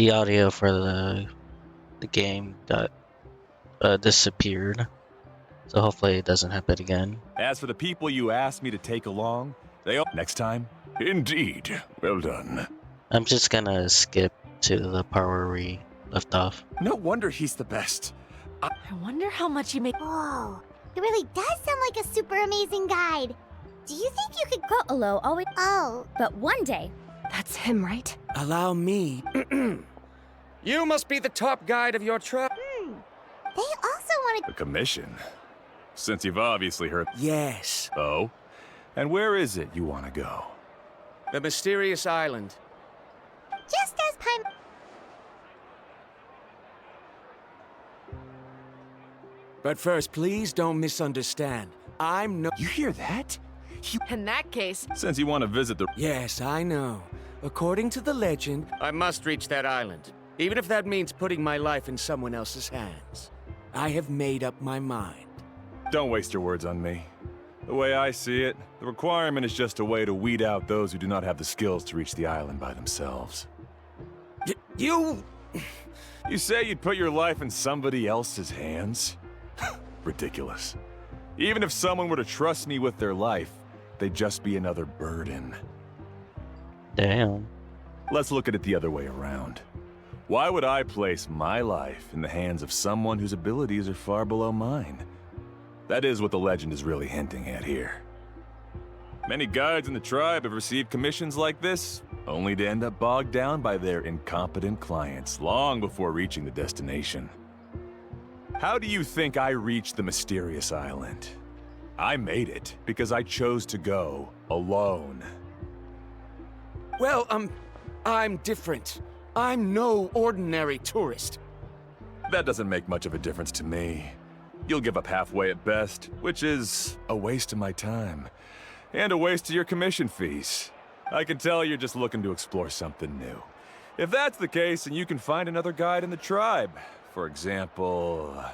the audio for the game got disappeared. So hopefully it doesn't happen again. As for the people you asked me to take along, they all... Next time? Indeed. Well done. I'm just gonna skip to the part where we left off. No wonder he's the best. I wonder how much he makes. Whoa, it really does sound like a super amazing guide. Do you think you could Ko'olo always. Oh, But one day. That's him, right? Allow me. You must be the top guide of your tribe. they also wanted. A commission? Since you've obviously heard... Yes, Oh? And where is it you want to go? the mysterious island. Just as Paimon. But first, please don't misunderstand. I'm no... You hear that? In that case, Since you want to visit the... Yes, I know. According to the legend, I must reach that island. Even if that means putting my life in someone else's hands. I have made up my mind. Don't waste your words on me. The way I see it, the requirement is just a way to weed out those who do not have the skills to reach the island by themselves. You... You say you'd put your life in somebody else's hands? Ridiculous. Even if someone were to trust me with their life, they'd just be another burden. Damn. Let's look at it the other way around. Why would I place my life in the hands of someone whose abilities are far below mine? That is what the legend is really hinting at here. Many guides in the tribe have received commissions like this, only to end up bogged down by their incompetent clients long before reaching the destination. How do you think I reached the mysterious island? I made it because I chose to go alone. Well, I'm different. I'm no ordinary tourist. That doesn't make much of a difference to me. You'll give up halfway at best, which is a waste of my time. And a waste of your commission fees. I can tell you're just looking to explore something new. If that's the case, then you can find another guide in the tribe. For example...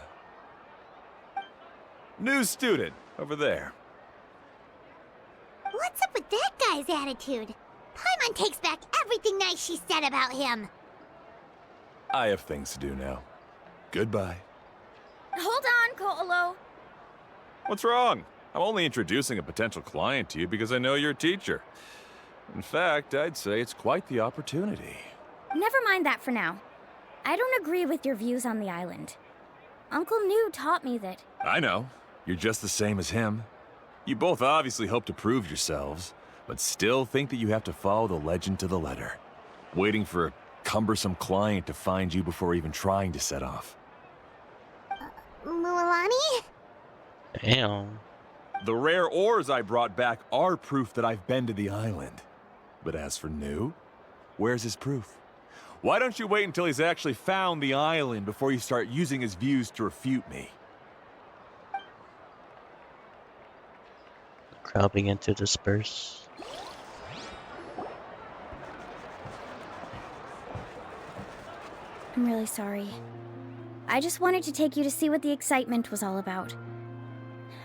New student, over there. What's up with that guy's attitude? Paimon takes back everything nice she said about him. I have things to do now. Goodbye. Hold on, Ko'olo. What's wrong? I'm only introducing a potential client to you because I know you're a teacher. In fact, I'd say it's quite the opportunity. Never mind that for now. I don't agree with your views on the island. Uncle New taught me that. I know. You're just the same as him. You both obviously hope to prove yourselves, but still think that you have to follow the legend to the letter, waiting for a cumbersome client to find you before even trying to set off. Mualani? Damn. The rare ores I brought back are proof that I've been to the island. But as for New, where's his proof? Why don't you wait until he's actually found the island before you start using his views to refute me? The crowd began to disperse. I'm really sorry. I just wanted to take you to see what the excitement was all about.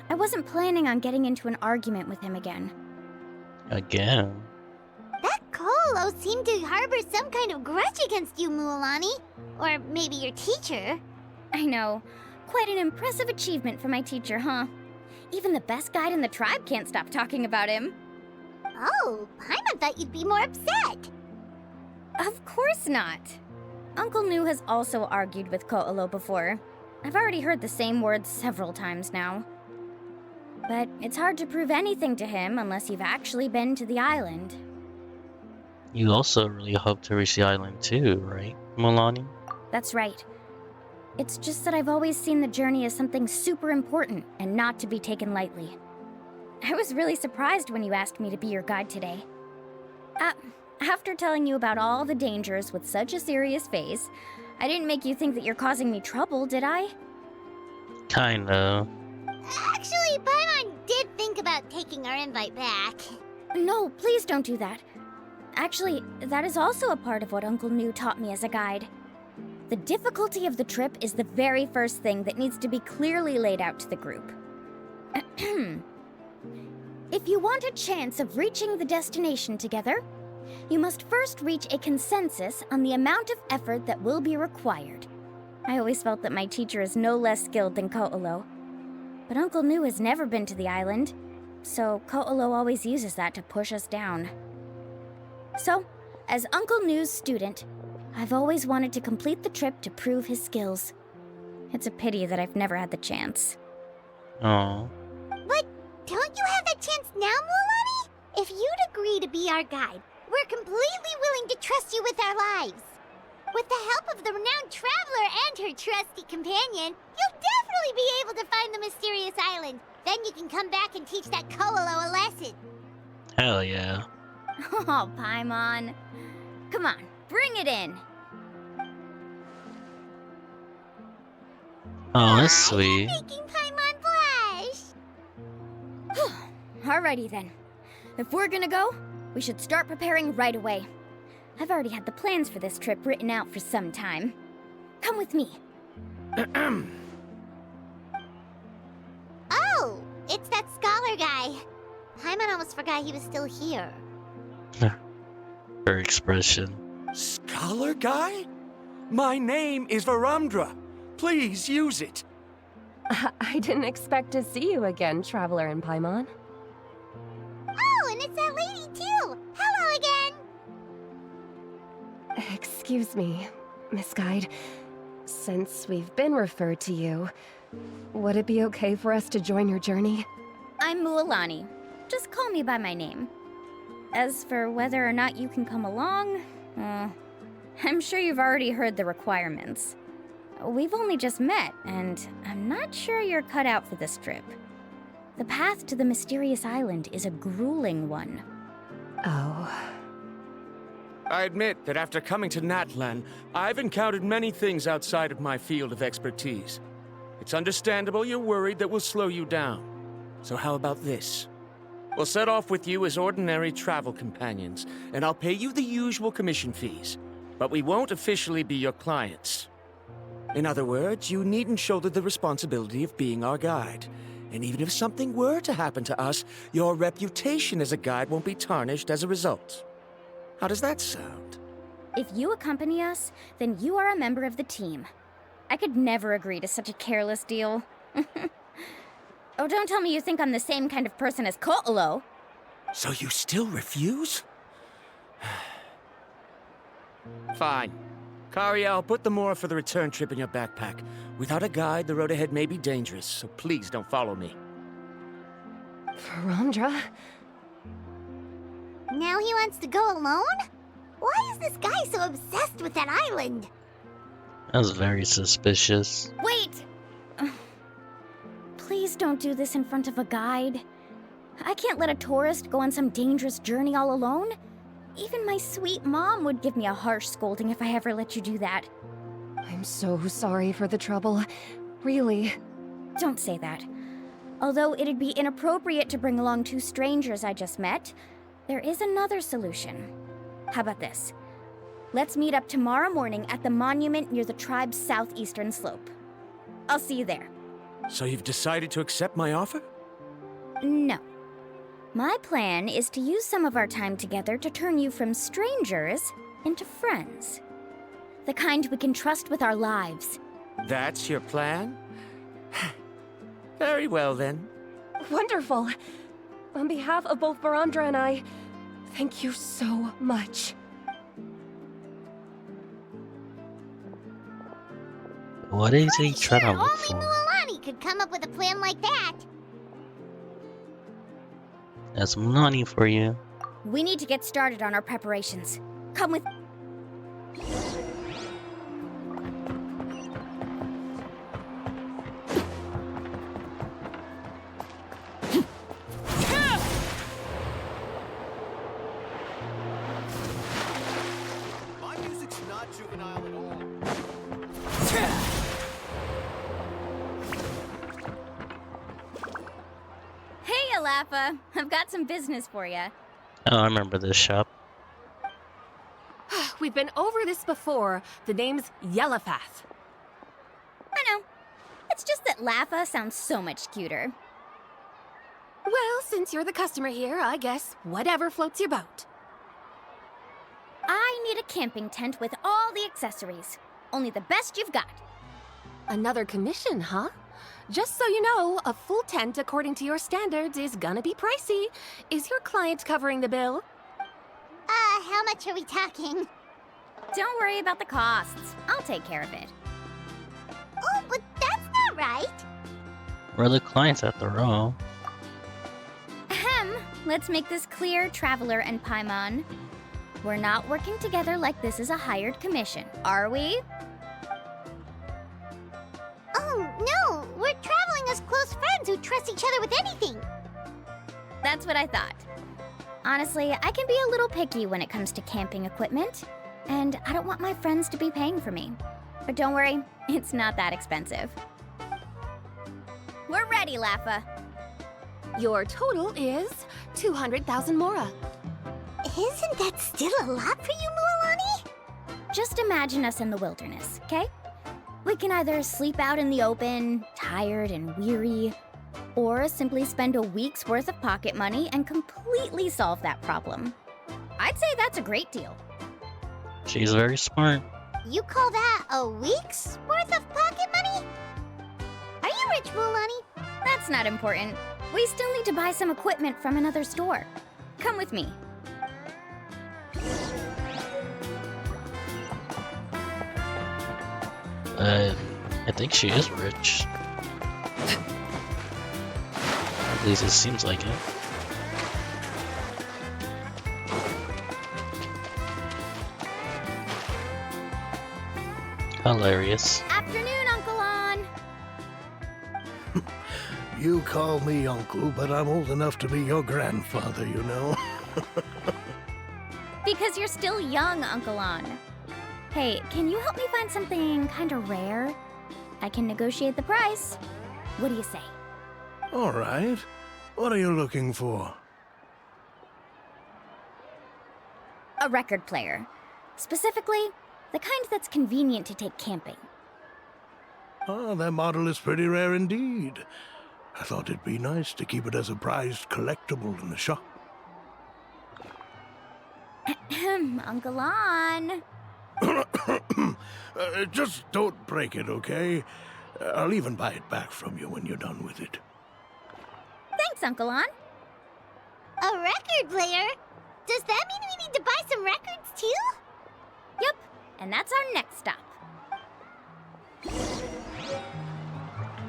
I wasn't planning on getting into an argument with him again. Again? That Kolo seemed to harbor some kind of grudge against you, Mualani. Or maybe your teacher. I know. Quite an impressive achievement for my teacher, huh? Even the best guide in the tribe can't stop talking about him. Oh, Paimon thought you'd be more upset. Of course not. Uncle New has also argued with Ko'olo before. I've already heard the same words several times now. But it's hard to prove anything to him unless you've actually been to the island. You also really hope to reach the island too, right, Milani? That's right. It's just that I've always seen the journey as something super important and not to be taken lightly. I was really surprised when you asked me to be your guide today. After telling you about all the dangers with such a serious face, I didn't make you think that you're causing me trouble, did I? Kinda. Actually, Paimon did think about taking our invite back. No, please don't do that. Actually, that is also a part of what Uncle New taught me as a guide. The difficulty of the trip is the very first thing that needs to be clearly laid out to the group. If you want a chance of reaching the destination together, You must first reach a consensus on the amount of effort that will be required. I always felt that my teacher is no less skilled than Ko'olo. But Uncle Nu has never been to the island, so Ko'olo always uses that to push us down. So, as Uncle Nu's student, I've always wanted to complete the trip to prove his skills. It's a pity that I've never had the chance. Oh. But don't you have that chance now, Mualani? If you'd agree to be our guide, we're completely willing to trust you with our lives. With the help of the renowned traveler and her trusty companion, you'll definitely be able to find the mysterious island. Then you can come back and teach that Ko'olo a lesson. Hell yeah. Oh, Paimon. Come on, bring it in. Oh, that's sweet. Making Paimon blush. Alrighty then. If we're gonna go, we should start preparing right away. I've already had the plans for this trip written out for some time. Come with me. Oh, it's that scholar guy. Paimon almost forgot he was still here. Her expression. Scholar guy? My name is Varamdra. Please use it. I didn't expect to see you again, Traveler and Paimon. Oh, and it's that lady too. Hello again. Excuse me, Miss Guide. Since we've been referred to you, would it be okay for us to join your journey? I'm Mualani. Just call me by my name. As for whether or not you can come along, I'm sure you've already heard the requirements. We've only just met, and I'm not sure you're cut out for this trip. The path to the mysterious island is a grueling one. Oh. I admit that after coming to Natlan, I've encountered many things outside of my field of expertise. It's understandable you're worried that we'll slow you down. So how about this? We'll set off with you as ordinary travel companions, and I'll pay you the usual commission fees. But we won't officially be your clients. In other words, you needn't shoulder the responsibility of being our guide. And even if something were to happen to us, your reputation as a guide won't be tarnished as a result. How does that sound? If you accompany us, then you are a member of the team. I could never agree to such a careless deal. Oh, don't tell me you think I'm the same kind of person as Ko'olo. So you still refuse? Fine. Kariel, put the more for the return trip in your backpack. Without a guide, the road ahead may be dangerous, so please don't follow me. Varamdra? Now he wants to go alone? Why is this guy so obsessed with that island? That was very suspicious. Wait! Please don't do this in front of a guide. I can't let a tourist go on some dangerous journey all alone. Even my sweet mom would give me a harsh scolding if I ever let you do that. I'm so sorry for the trouble. Really. Don't say that. Although it'd be inappropriate to bring along two strangers I just met, there is another solution. How about this? Let's meet up tomorrow morning at the monument near the tribe's southeastern slope. I'll see you there. So you've decided to accept my offer? No. My plan is to use some of our time together to turn you from strangers into friends. The kind we can trust with our lives. That's your plan? Very well, then. Wonderful. On behalf of both Varamdra and I, thank you so much. What is he trying to Sure, look only for? Mualani could come up with a plan like that. That's money for you. We need to get started on our preparations. Come with... My music's not juvenile at all. Hey, Alafa! I've got some business for you. Oh, I remember this shop. We've been over this before. The name's Yellowfath. I know. It's just that Lafa sounds so much cuter. Well, since you're the customer here, I guess whatever floats your boat. need a camping tent with all the accessories. Only the best you've got. Another commission, huh? Just so you know, a full tent according to your standards is gonna be pricey. Is your client covering the bill? How much are we talking? Don't worry about the costs. I'll take care of it. Oh, but that's not right. We're the clients after all. Ahem. Let's make this clear, Traveler and Paimon. We're not working together like this is a hired commission, are we? Oh, no! We're traveling as close friends who trust each other with anything. That's what I thought. Honestly, I can be a little picky when it comes to camping equipment, and I don't want my friends to be paying for me. But don't worry, it's not that expensive. We're ready, Laffa. Your total is 200,000 mora. Isn't that still a lot for you, Mualani? Just imagine us in the wilderness, okay? We can either sleep out in the open, tired and weary, or simply spend a week's worth of pocket money and completely solve that problem. I'd say that's a great deal. She's very smart. You call that a week's worth of pocket money? Are you rich, Mualani? That's not important. We still need to buy some equipment from another store. Come with me. I think she is rich. At least it seems like it. Hilarious. Afternoon, Uncle On. You call me uncle, but I'm old enough to be your grandfather, you know. Because you're still young, Uncle On. Hey, can you help me find something kinda rare? I can negotiate the price. What do you say? All right. What are you looking for? A record player. Specifically, the kind that's convenient to take camping. Ah, that model is pretty rare indeed. I thought it'd be nice to keep it as a prized collectible in the shop. Uncle On. Just don't break it, okay? I'll even buy it back from you when you're done with it. Thanks, Uncle On. A record player? Does that mean we need to buy some records too? Yep, and that's our next stop.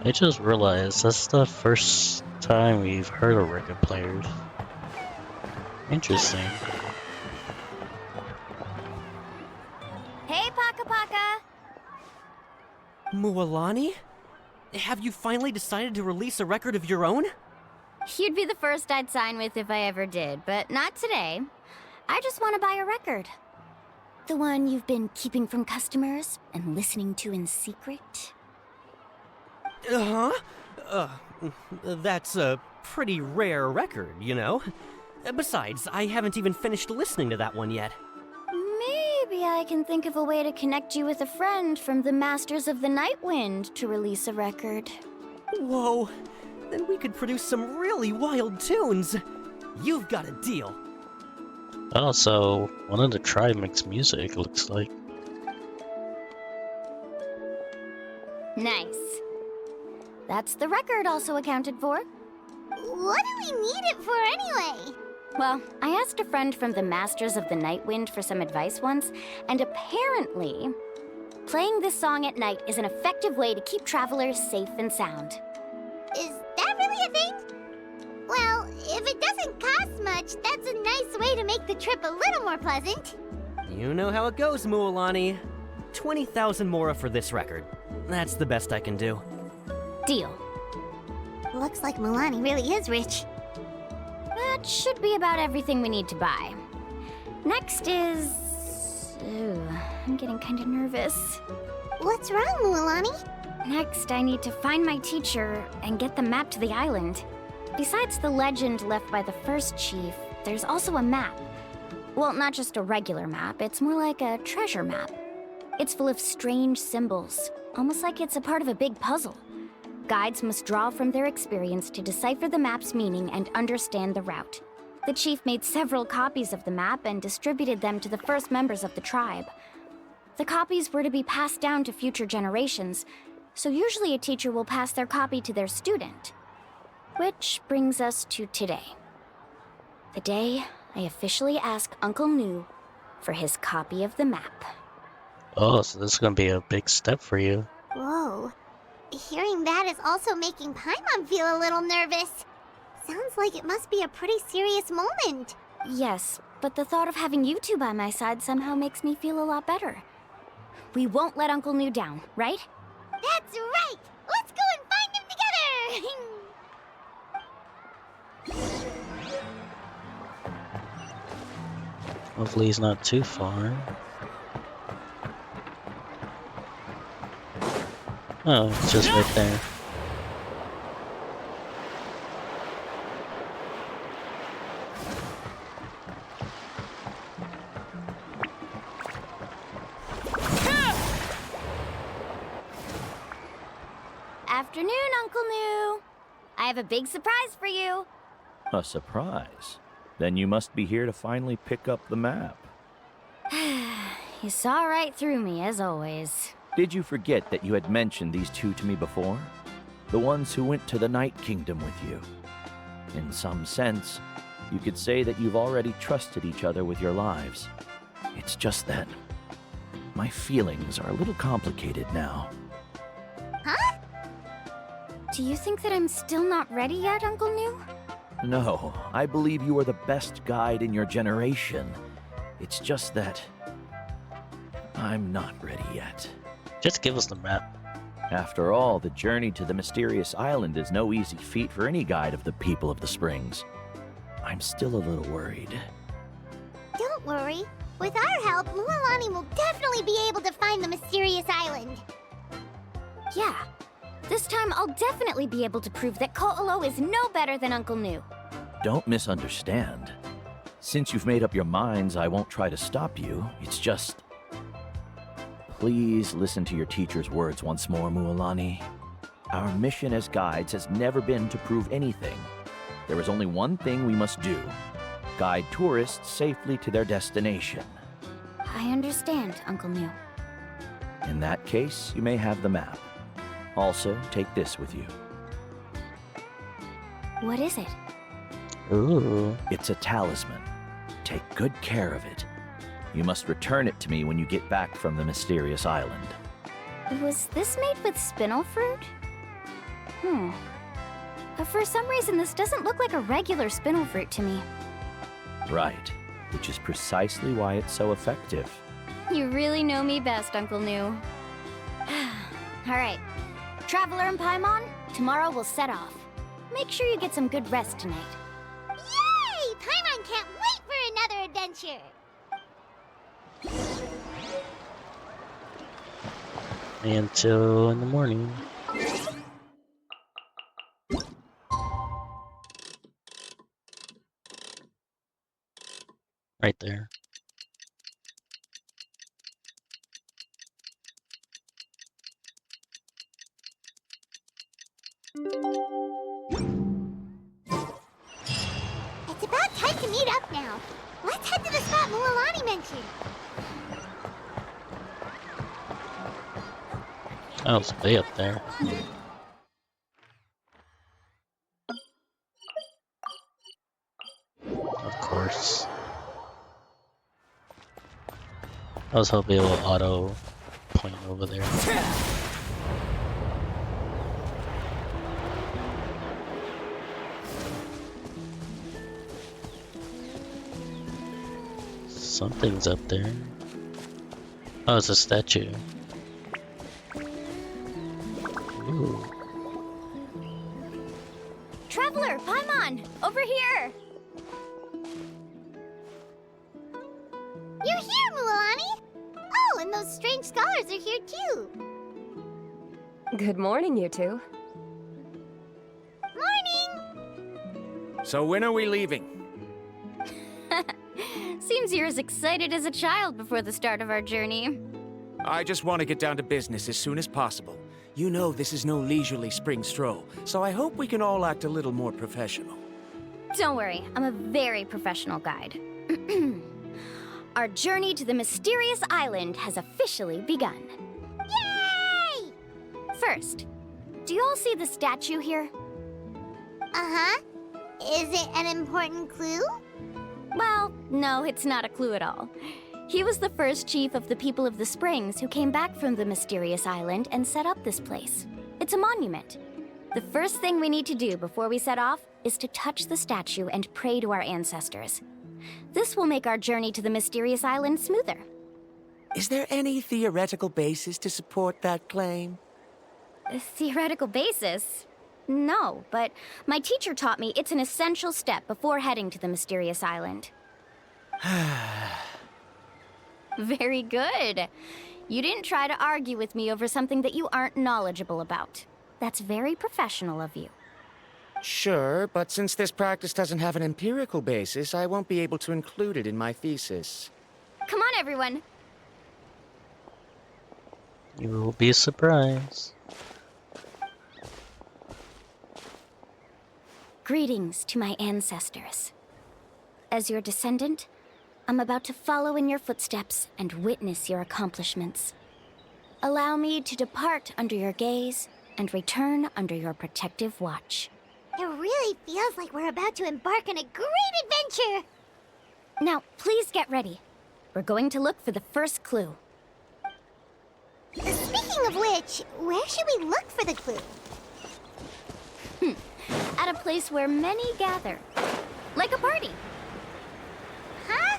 I just realized that's the first time we've heard of record players. Interesting. Hey, Paka Paka. Mualani? Have you finally decided to release a record of your own? You'd be the first I'd sign with if I ever did, but not today. I just want to buy a record. The one you've been keeping from customers and listening to in secret. That's a pretty rare record, you know? Besides, I haven't even finished listening to that one yet. Maybe I can think of a way to connect you with a friend from the Masters of the Night Wind to release a record. Whoa, then we could produce some really wild tunes. You've got a deal. Oh, so one of the tribe makes music, looks like. Nice. That's the record also accounted for. What do we need it for anyway? Well, I asked a friend from the Masters of the Night Wind for some advice once, and apparently, playing this song at night is an effective way to keep travelers safe and sound. Is that really a thing? Well, if it doesn't cost much, that's a nice way to make the trip a little more pleasant. You know how it goes, Mualani. 20,000 mora for this record. That's the best I can do. Deal. Looks like Mualani really is rich. That should be about everything we need to buy. Next is... Ooh, I'm getting kind of nervous. What's wrong, Mualani? Next, I need to find my teacher and get the map to the island. Besides the legend left by the first chief, there's also a map. Well, not just a regular map, it's more like a treasure map. It's full of strange symbols, almost like it's a part of a big puzzle. Guides must draw from their experience to decipher the map's meaning and understand the route. The chief made several copies of the map and distributed them to the first members of the tribe. The copies were to be passed down to future generations, so usually a teacher will pass their copy to their student. Which brings us to today. The day I officially ask Uncle Nu for his copy of the map. Oh, so this is gonna be a big step for you. Whoa. Hearing that is also making Paimon feel a little nervous. Sounds like it must be a pretty serious moment. Yes, but the thought of having you two by my side somehow makes me feel a lot better. We won't let Uncle Nu down, right? That's right! Let's go and find him together! Hopefully he's not too far. Oh, it's just right there. Afternoon, Uncle Nu. I have a big surprise for you. A surprise? Then you must be here to finally pick up the map. You saw right through me, as always. Did you forget that you had mentioned these two to me before? The ones who went to the Night Kingdom with you. In some sense, you could say that you've already trusted each other with your lives. It's just that my feelings are a little complicated now. Huh? Do you think that I'm still not ready yet, Uncle Nu? No, I believe you are the best guide in your generation. It's just that I'm not ready yet. Just give us the map. After all, the journey to the mysterious island is no easy feat for any guide of the people of the Springs. I'm still a little worried. Don't worry. With our help, Mualani will definitely be able to find the mysterious island. Yeah. This time I'll definitely be able to prove that Ko'olo is no better than Uncle Nu. Don't misunderstand. Since you've made up your minds, I won't try to stop you. It's just... Please listen to your teacher's words once more, Mualani. Our mission as guides has never been to prove anything. There is only one thing we must do. Guide tourists safely to their destination. I understand, Uncle Nu. In that case, you may have the map. Also, take this with you. What is it? Ooh. It's a talisman. Take good care of it. You must return it to me when you get back from the mysterious island. Was this made with spinel fruit? For some reason, this doesn't look like a regular spinel fruit to me. Right, which is precisely why it's so effective. You really know me best, Uncle Nu. All right. Traveler and Paimon, tomorrow we'll set off. Make sure you get some good rest tonight. Yay! Paimon can't wait for another adventure! Until in the morning. Right there. It's about time to meet up now. Let's head to the spot Mualani mentioned. Oh, it's way up there. Of course. I was hoping it will auto point over there. Something's up there. Oh, it's a statue. Ooh. Traveler, Paimon, over here! You're here, Mualani! Oh, and those strange scholars are here too. Good morning, you two. Morning! So when are we leaving? Seems you're as excited as a child before the start of our journey. I just want to get down to business as soon as possible. You know this is no leisurely spring stroll, so I hope we can all act a little more professional. Don't worry, I'm a very professional guide. Our journey to the mysterious island has officially begun. Yay! First, do you all see the statue here? Uh-huh. Is it an important clue? Well, no, it's not a clue at all. He was the first chief of the people of the Springs who came back from the mysterious island and set up this place. It's a monument. The first thing we need to do before we set off is to touch the statue and pray to our ancestors. This will make our journey to the mysterious island smoother. Is there any theoretical basis to support that claim? A theoretical basis? No, but my teacher taught me it's an essential step before heading to the mysterious island. Very good. You didn't try to argue with me over something that you aren't knowledgeable about. That's very professional of you. Sure, but since this practice doesn't have an empirical basis, I won't be able to include it in my thesis. Come on, everyone. You will be surprised. Greetings to my ancestors. As your descendant, I'm about to follow in your footsteps and witness your accomplishments. Allow me to depart under your gaze and return under your protective watch. It really feels like we're about to embark on a great adventure! Now, please get ready. We're going to look for the first clue. Speaking of which, where should we look for the clue? At a place where many gather. Like a party. Huh?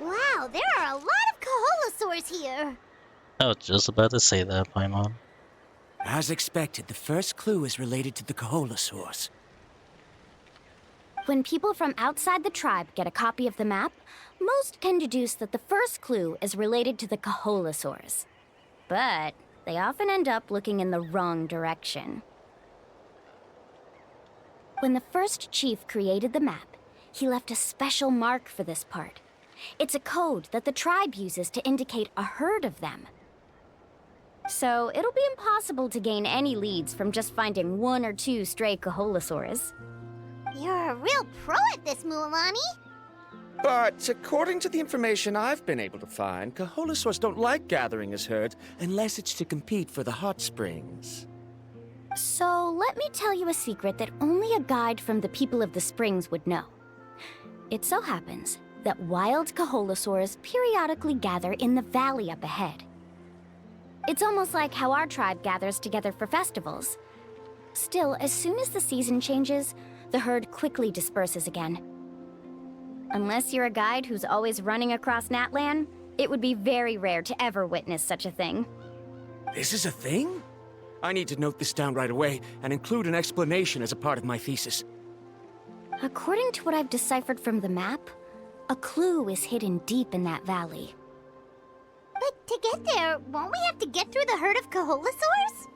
Wow, there are a lot of Kaholosaurs here! I was just about to say that, Paimon. As expected, the first clue is related to the Kaholosaurs. When people from outside the tribe get a copy of the map, most can deduce that the first clue is related to the Kaholosaurs. But they often end up looking in the wrong direction. When the first chief created the map, he left a special mark for this part. It's a code that the tribe uses to indicate a herd of them. So it'll be impossible to gain any leads from just finding one or two stray Kaholosaurs. You're a real pro at this, Mualani! But according to the information I've been able to find, Kaholosaurs don't like gathering as herds unless it's to compete for the hot springs. So let me tell you a secret that only a guide from the people of the springs would know. It so happens that wild Kaholosaurs periodically gather in the valley up ahead. It's almost like how our tribe gathers together for festivals. Still, as soon as the season changes, the herd quickly disperses again. Unless you're a guide who's always running across Natlan, it would be very rare to ever witness such a thing. This is a thing? I need to note this down right away and include an explanation as a part of my thesis. According to what I've deciphered from the map, a clue is hidden deep in that valley. But to get there, won't we have to get through the herd of Kaholosaurs?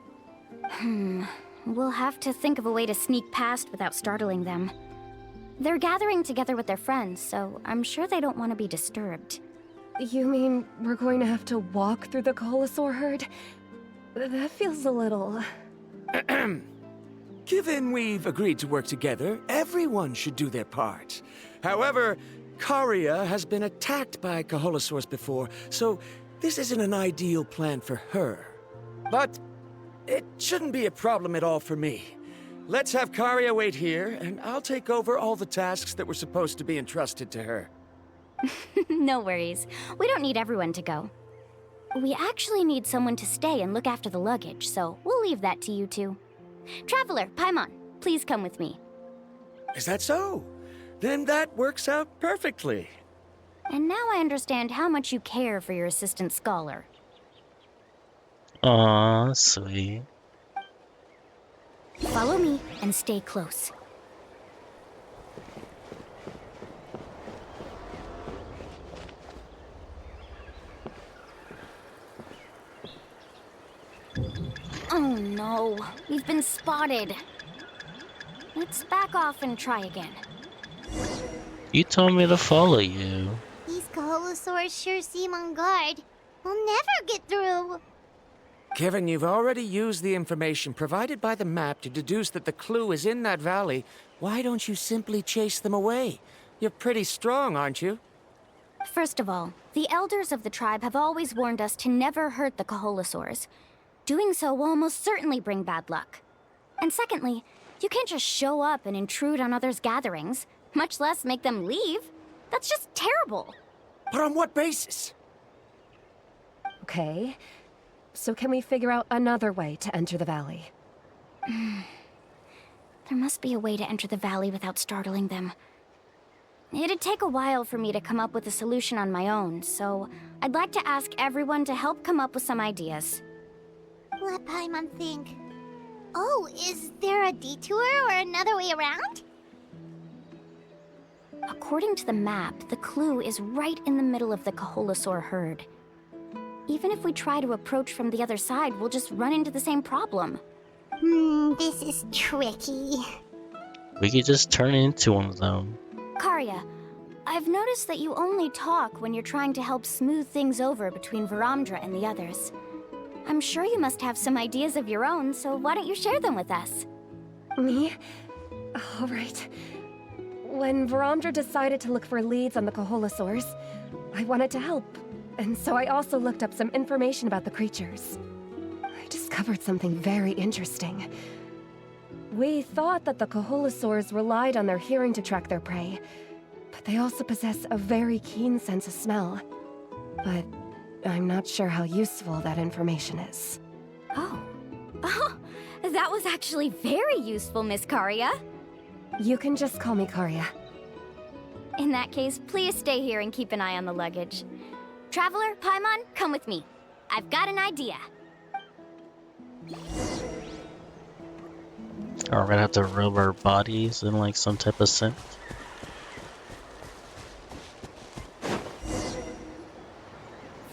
We'll have to think of a way to sneak past without startling them. They're gathering together with their friends, so I'm sure they don't want to be disturbed. You mean we're going to have to walk through the Kaholosaur herd? That feels a little... Given we've agreed to work together, everyone should do their part. However, Karia has been attacked by Kaholosaurs before, so this isn't an ideal plan for her. But it shouldn't be a problem at all for me. Let's have Karia wait here, and I'll take over all the tasks that were supposed to be entrusted to her. No worries. We don't need everyone to go. We actually need someone to stay and look after the luggage, so we'll leave that to you two. Traveler, Paimon, please come with me. Is that so? Then that works out perfectly. And now I understand how much you care for your assistant scholar. Aw, sweet. Follow me and stay close. Oh no, we've been spotted. Let's back off and try again. You told me to follow you. These Kaholosaurs sure seem on guard. We'll never get through. Given you've already used the information provided by the map to deduce that the clue is in that valley, why don't you simply chase them away? You're pretty strong, aren't you? First of all, the elders of the tribe have always warned us to never hurt the Kaholosaurs. Doing so will almost certainly bring bad luck. And secondly, you can't just show up and intrude on others' gatherings, much less make them leave. That's just terrible. But on what basis? Okay. So can we figure out another way to enter the valley? There must be a way to enter the valley without startling them. It'd take a while for me to come up with a solution on my own, so I'd like to ask everyone to help come up with some ideas. Let Paimon think. Oh, is there a detour or another way around? According to the map, the clue is right in the middle of the Kaholosaur herd. Even if we try to approach from the other side, we'll just run into the same problem. This is tricky. We could just turn into one of them. Karia, I've noticed that you only talk when you're trying to help smooth things over between Varamdra and the others. I'm sure you must have some ideas of your own, so why don't you share them with us? Me? All right. When Varamdra decided to look for leads on the Kaholosaurs, I wanted to help. And so I also looked up some information about the creatures. I discovered something very interesting. We thought that the Kaholosaurs relied on their hearing to track their prey, but they also possess a very keen sense of smell. But I'm not sure how useful that information is. Oh, that was actually very useful, Miss Karia. You can just call me Karia. In that case, please stay here and keep an eye on the luggage. Traveler, Paimon, come with me. I've got an idea. Are we gonna have to rub our bodies in like some type of scent?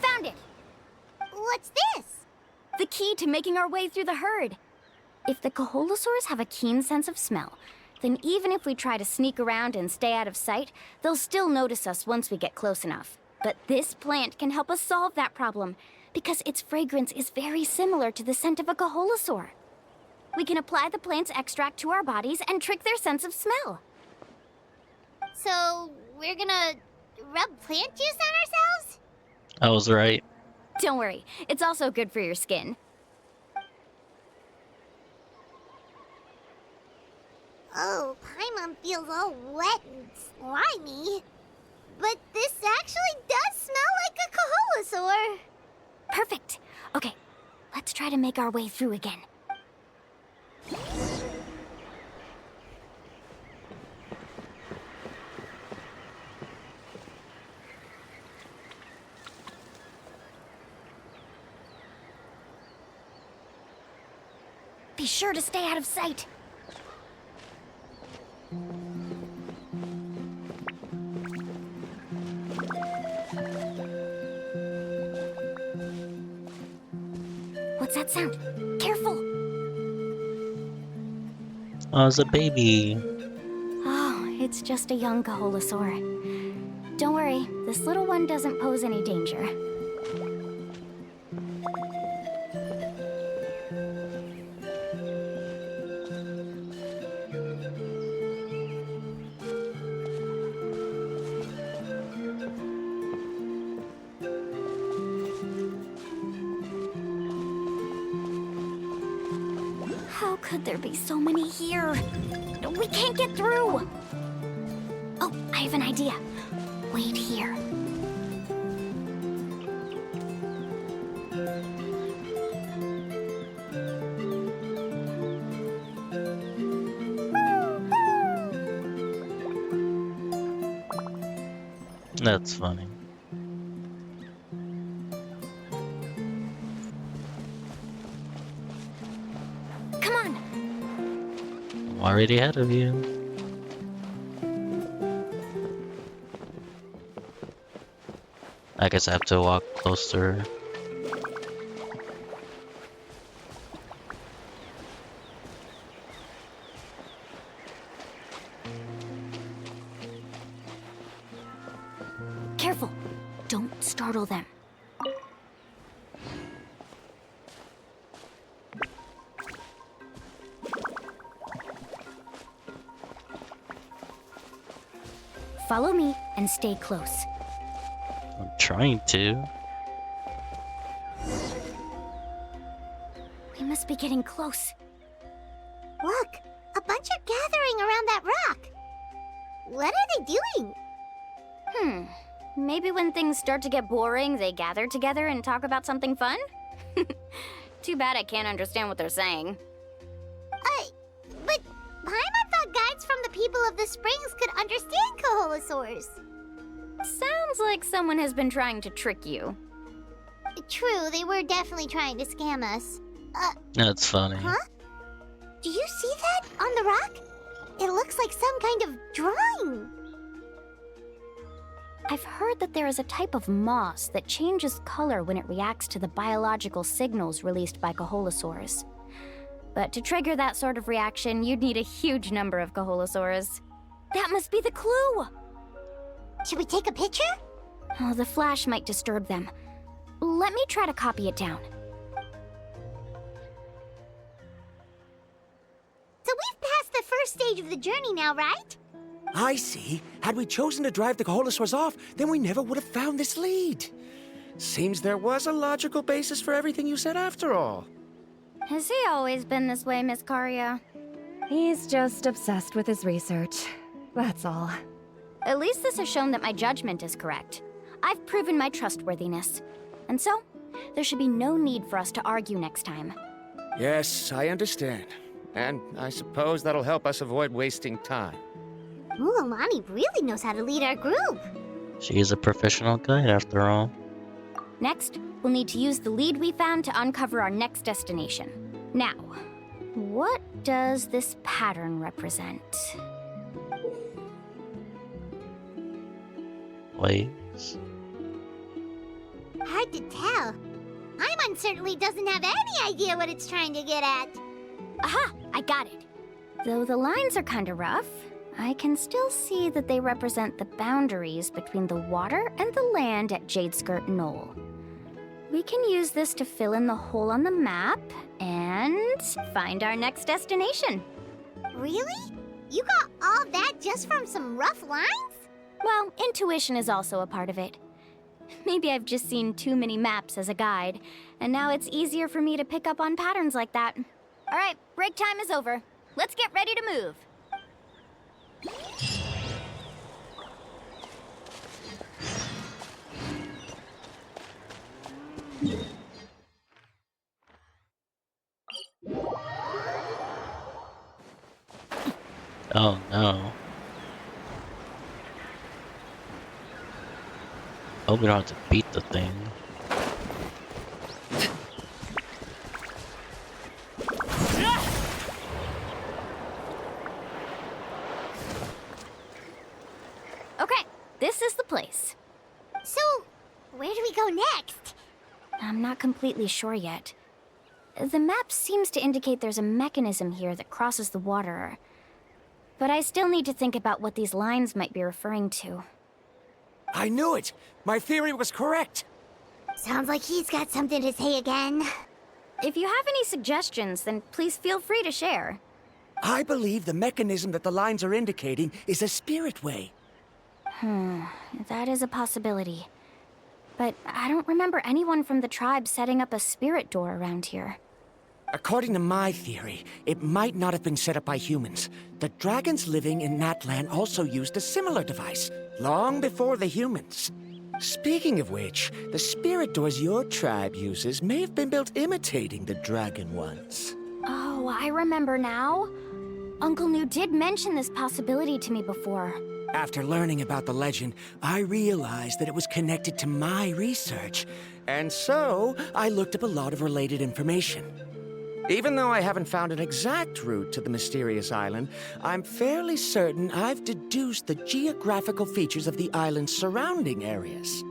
Found it! What's this? The key to making our way through the herd. If the Kaholosaurs have a keen sense of smell, then even if we try to sneak around and stay out of sight, they'll still notice us once we get close enough. But this plant can help us solve that problem, because its fragrance is very similar to the scent of a Kaholosaur. We can apply the plant's extract to our bodies and trick their sense of smell. So, we're gonna rub plant juice on ourselves? I was right. Don't worry, it's also good for your skin. Oh, Paimon feels all wet and slimy. But this actually does smell like a Kaholosaur. Perfect. Okay, let's try to make our way through again. Be sure to stay out of sight. What's that sound? Careful! Oh, it's a baby. Oh, it's just a young Kaholosaur. Don't worry, this little one doesn't pose any danger. How could there be so many here? We can't get through! Oh, I have an idea. Wait here. That's funny. Come on! I'm already ahead of you. I guess I have to walk closer. Careful! Don't startle them. Follow me and stay close. I'm trying to. We must be getting close. Look, a bunch are gathering around that rock. What are they doing? Maybe when things start to get boring, they gather together and talk about something fun? Too bad I can't understand what they're saying. But Paimon thought guides from the people of the springs could understand Kaholosaurs. Sounds like someone has been trying to trick you. True, they were definitely trying to scam us. That's funny. Huh? Do you see that on the rock? It looks like some kind of drawing. I've heard that there is a type of moss that changes color when it reacts to the biological signals released by Kaholosaurs. But to trigger that sort of reaction, you'd need a huge number of Kaholosaurs. That must be the clue! Should we take a picture? Oh, the flash might disturb them. Let me try to copy it down. So we've passed the first stage of the journey now, right? I see. Had we chosen to drive the Kaholosaurs off, then we never would have found this lead. Seems there was a logical basis for everything you said after all. Has he always been this way, Miss Karia? He's just obsessed with his research. That's all. At least this has shown that my judgment is correct. I've proven my trustworthiness. And so, there should be no need for us to argue next time. Yes, I understand. And I suppose that'll help us avoid wasting time. Mulalani really knows how to lead our group. She is a professional guide after all. Next, we'll need to use the lead we found to uncover our next destination. Now, what does this pattern represent? Waves. Hard to tell. Paimon certainly doesn't have any idea what it's trying to get at. Aha! I got it. Though the lines are kinda rough, I can still see that they represent the boundaries between the water and the land at Jadeskirt Knoll. We can use this to fill in the hole on the map and find our next destination. Really? You got all that just from some rough lines? Well, intuition is also a part of it. Maybe I've just seen too many maps as a guide, and now it's easier for me to pick up on patterns like that. All right, break time is over. Let's get ready to move. Oh no. Hope we don't have to beat the thing. Okay, this is the place. So, where do we go next? I'm not completely sure yet. The map seems to indicate there's a mechanism here that crosses the water. But I still need to think about what these lines might be referring to. I knew it! My theory was correct! Sounds like he's got something to say again. If you have any suggestions, then please feel free to share. I believe the mechanism that the lines are indicating is a spirit way. That is a possibility. But I don't remember anyone from the tribe setting up a spirit door around here. According to my theory, it might not have been set up by humans. The dragons living in Natlan also used a similar device, long before the humans. Speaking of which, the spirit doors your tribe uses may have been built imitating the dragon ones. Oh, I remember now. Uncle New did mention this possibility to me before. After learning about the legend, I realized that it was connected to my research, and so I looked up a lot of related information. Even though I haven't found an exact route to the mysterious island, I'm fairly certain I've deduced the geographical features of the island's surrounding areas.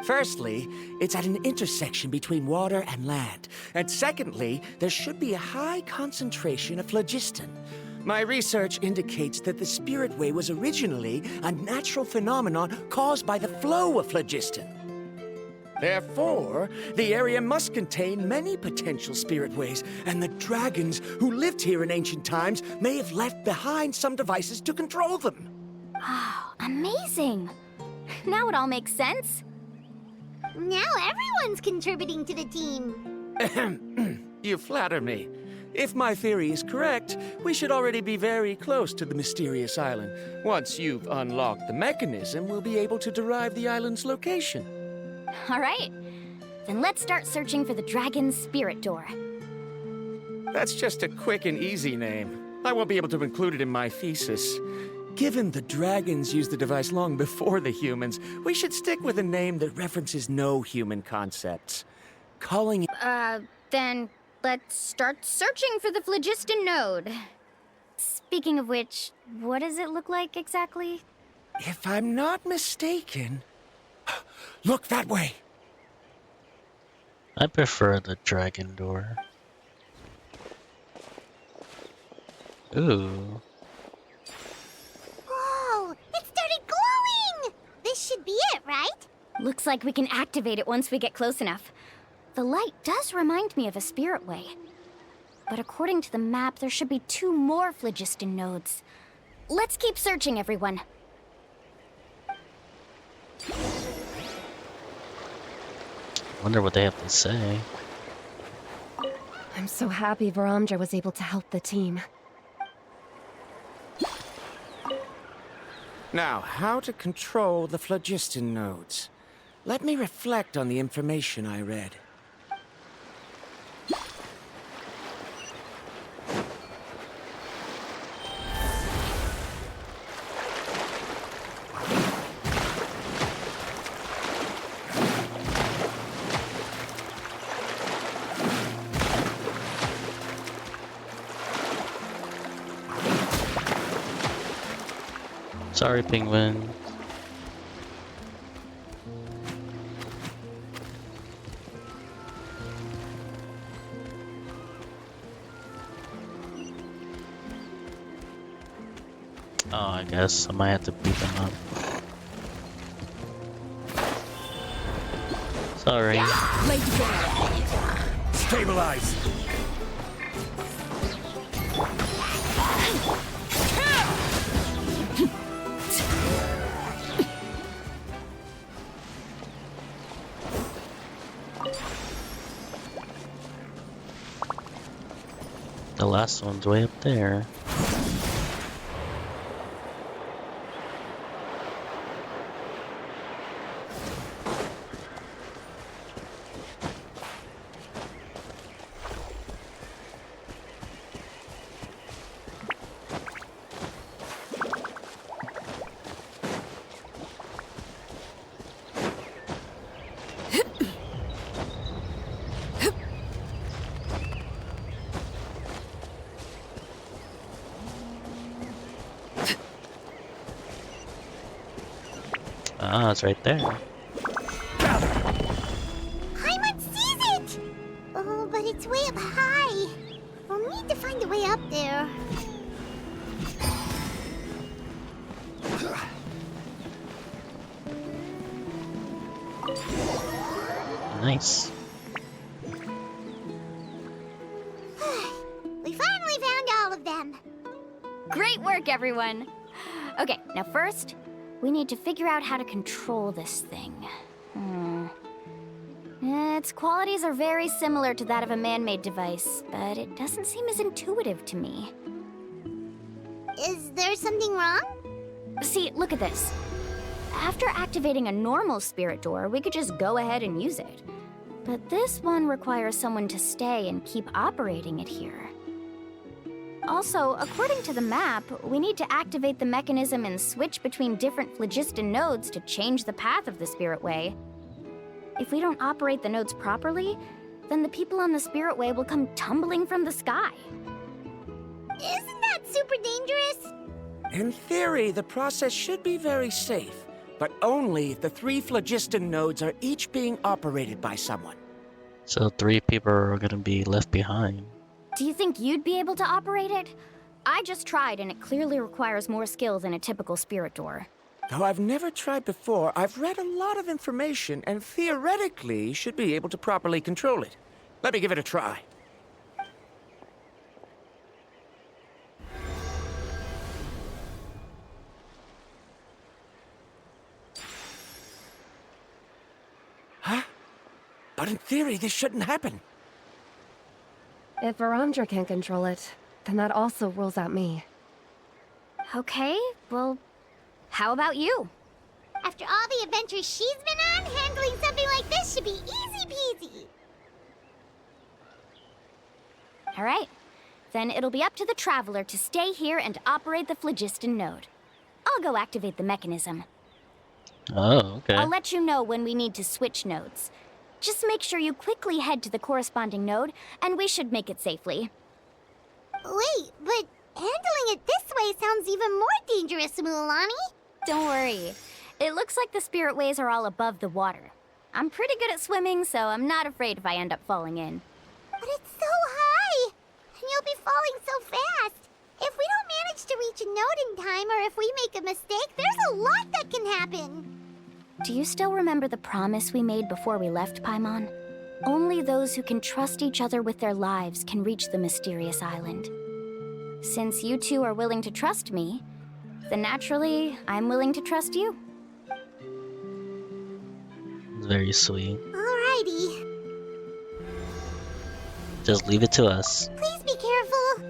Firstly, it's at an intersection between water and land, and secondly, there should be a high concentration of phlogiston. My research indicates that the Spirit Way was originally a natural phenomenon caused by the flow of phlogiston. Therefore, the area must contain many potential spirit ways, and the dragons who lived here in ancient times may have left behind some devices to control them. Wow, amazing! Now it all makes sense. Now everyone's contributing to the team. You flatter me. If my theory is correct, we should already be very close to the mysterious island. Once you've unlocked the mechanism, we'll be able to derive the island's location. All right. Then let's start searching for the dragon's spirit door. That's just a quick and easy name. I won't be able to include it in my thesis. Given the dragons used the device long before the humans, we should stick with a name that references no human concepts. Calling it... Then let's start searching for the phlogiston node. Speaking of which, what does it look like exactly? If I'm not mistaken... Look that way! I prefer the dragon door. Ooh. Whoa! It started glowing! This should be it, right? Looks like we can activate it once we get close enough. The light does remind me of a spirit way. But according to the map, there should be 2 more phlogiston nodes. Let's keep searching, everyone. Wonder what they have to say. I'm so happy Varamdra was able to help the team. Now, how to control the phlogiston nodes. Let me reflect on the information I read. Sorry, penguin. Oh, I guess I might have to beat them up. Sorry. Stabilize! The last one's way up there. Ah, it's right there. Paimon sees it! Oh, but it's way up high. We'll need to find a way up there. Nice. We finally found all of them. Great work, everyone! Okay, now first, we need to figure out how to control this thing. Its qualities are very similar to that of a man-made device, but it doesn't seem as intuitive to me. Is there something wrong? See, look at this. After activating a normal spirit door, we could just go ahead and use it. But this one requires someone to stay and keep operating it here. Also, according to the map, we need to activate the mechanism and switch between different phlogiston nodes to change the path of the Spirit Way. If we don't operate the nodes properly, then the people on the Spirit Way will come tumbling from the sky. Isn't that super dangerous? In theory, the process should be very safe, but only if the 3 phlogiston nodes are each being operated by someone. So 3 people are gonna be left behind. Do you think you'd be able to operate it? I just tried, and it clearly requires more skill than a typical spirit door. Though I've never tried before, I've read a lot of information and theoretically should be able to properly control it. Let me give it a try. Huh? But in theory, this shouldn't happen. If Varamdra can control it, then that also rules out me. Okay, well, how about you? After all the adventures she's been on, handling something like this should be easy peasy. All right, then it'll be up to the Traveler to stay here and operate the phlogiston node. I'll go activate the mechanism. Oh, okay. I'll let you know when we need to switch nodes. Just make sure you quickly head to the corresponding node, and we should make it safely. Wait, but handling it this way sounds even more dangerous, Mualani. Don't worry. It looks like the spirit ways are all above the water. I'm pretty good at swimming, so I'm not afraid if I end up falling in. But it's so high, and you'll be falling so fast. If we don't manage to reach a node in time, or if we make a mistake, there's a lot that can happen. Do you still remember the promise we made before we left Paimon? Only those who can trust each other with their lives can reach the mysterious island. Since you two are willing to trust me, then naturally, I'm willing to trust you. Very sweet. Alrighty. Just leave it to us. Please be careful.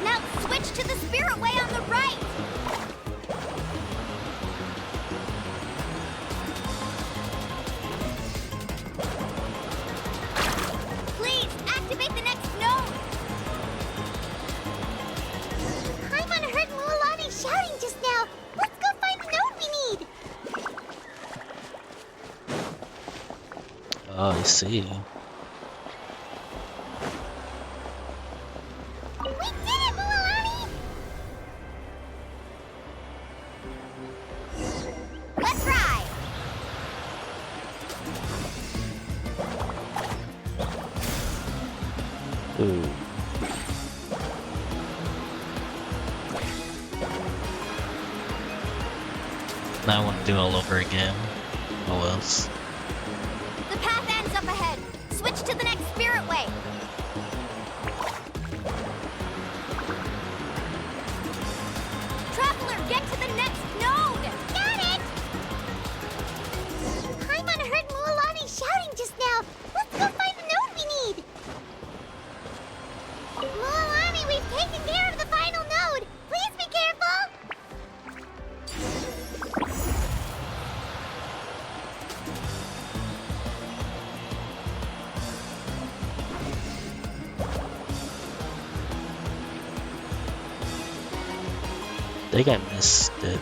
Now switch to the spirit way on the right! Please, activate the next node! Paimon heard Mualani shouting just now. Let's go find the node we need. Oh, I see. We did it, Mualani! Let's ride! Ooh. Now I want to do it all over again. Oh else. The path ends up ahead. Switch to the next spirit way. Traveler, get to the next node! Got it! Paimon heard Mualani shouting just now. Let's go find the node we need. Mualani, we've taken care of the final node. Please be careful. I think I missed it.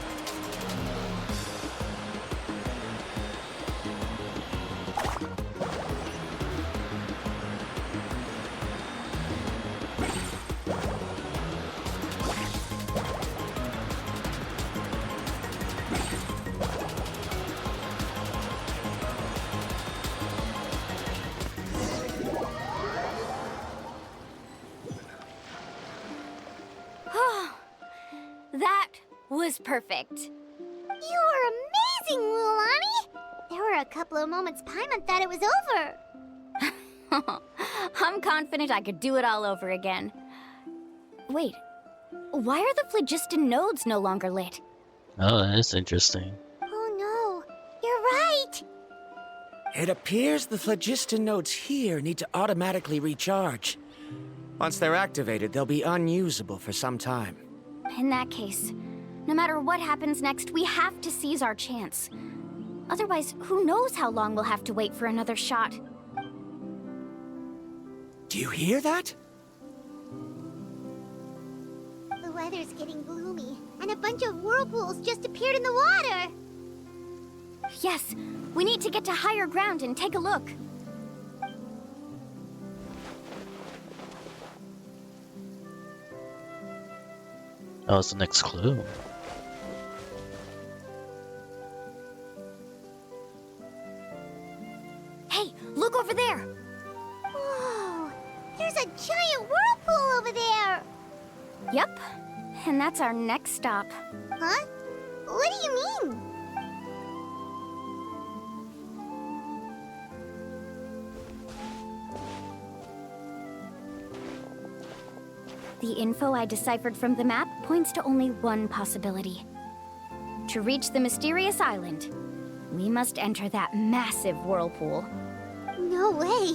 was perfect. You were amazing, Mualani! There were a couple of moments Paimon thought it was over. I'm confident I could do it all over again. Wait, why are the phlogiston nodes no longer lit? Oh, that is interesting. Oh no, you're right! It appears the phlogiston nodes here need to automatically recharge. Once they're activated, they'll be unusable for some time. In that case, no matter what happens next, we have to seize our chance. Otherwise, who knows how long we'll have to wait for another shot. Do you hear that? The weather's getting gloomy, and a bunch of whirlpools just appeared in the water! Yes, we need to get to higher ground and take a look. That was the next clue. Hey, look over there! Whoa! There's a giant whirlpool over there! Yep, and that's our next stop. Huh? What do you mean? The info I deciphered from the map points to only one possibility. To reach the mysterious island, we must enter that massive whirlpool. No way!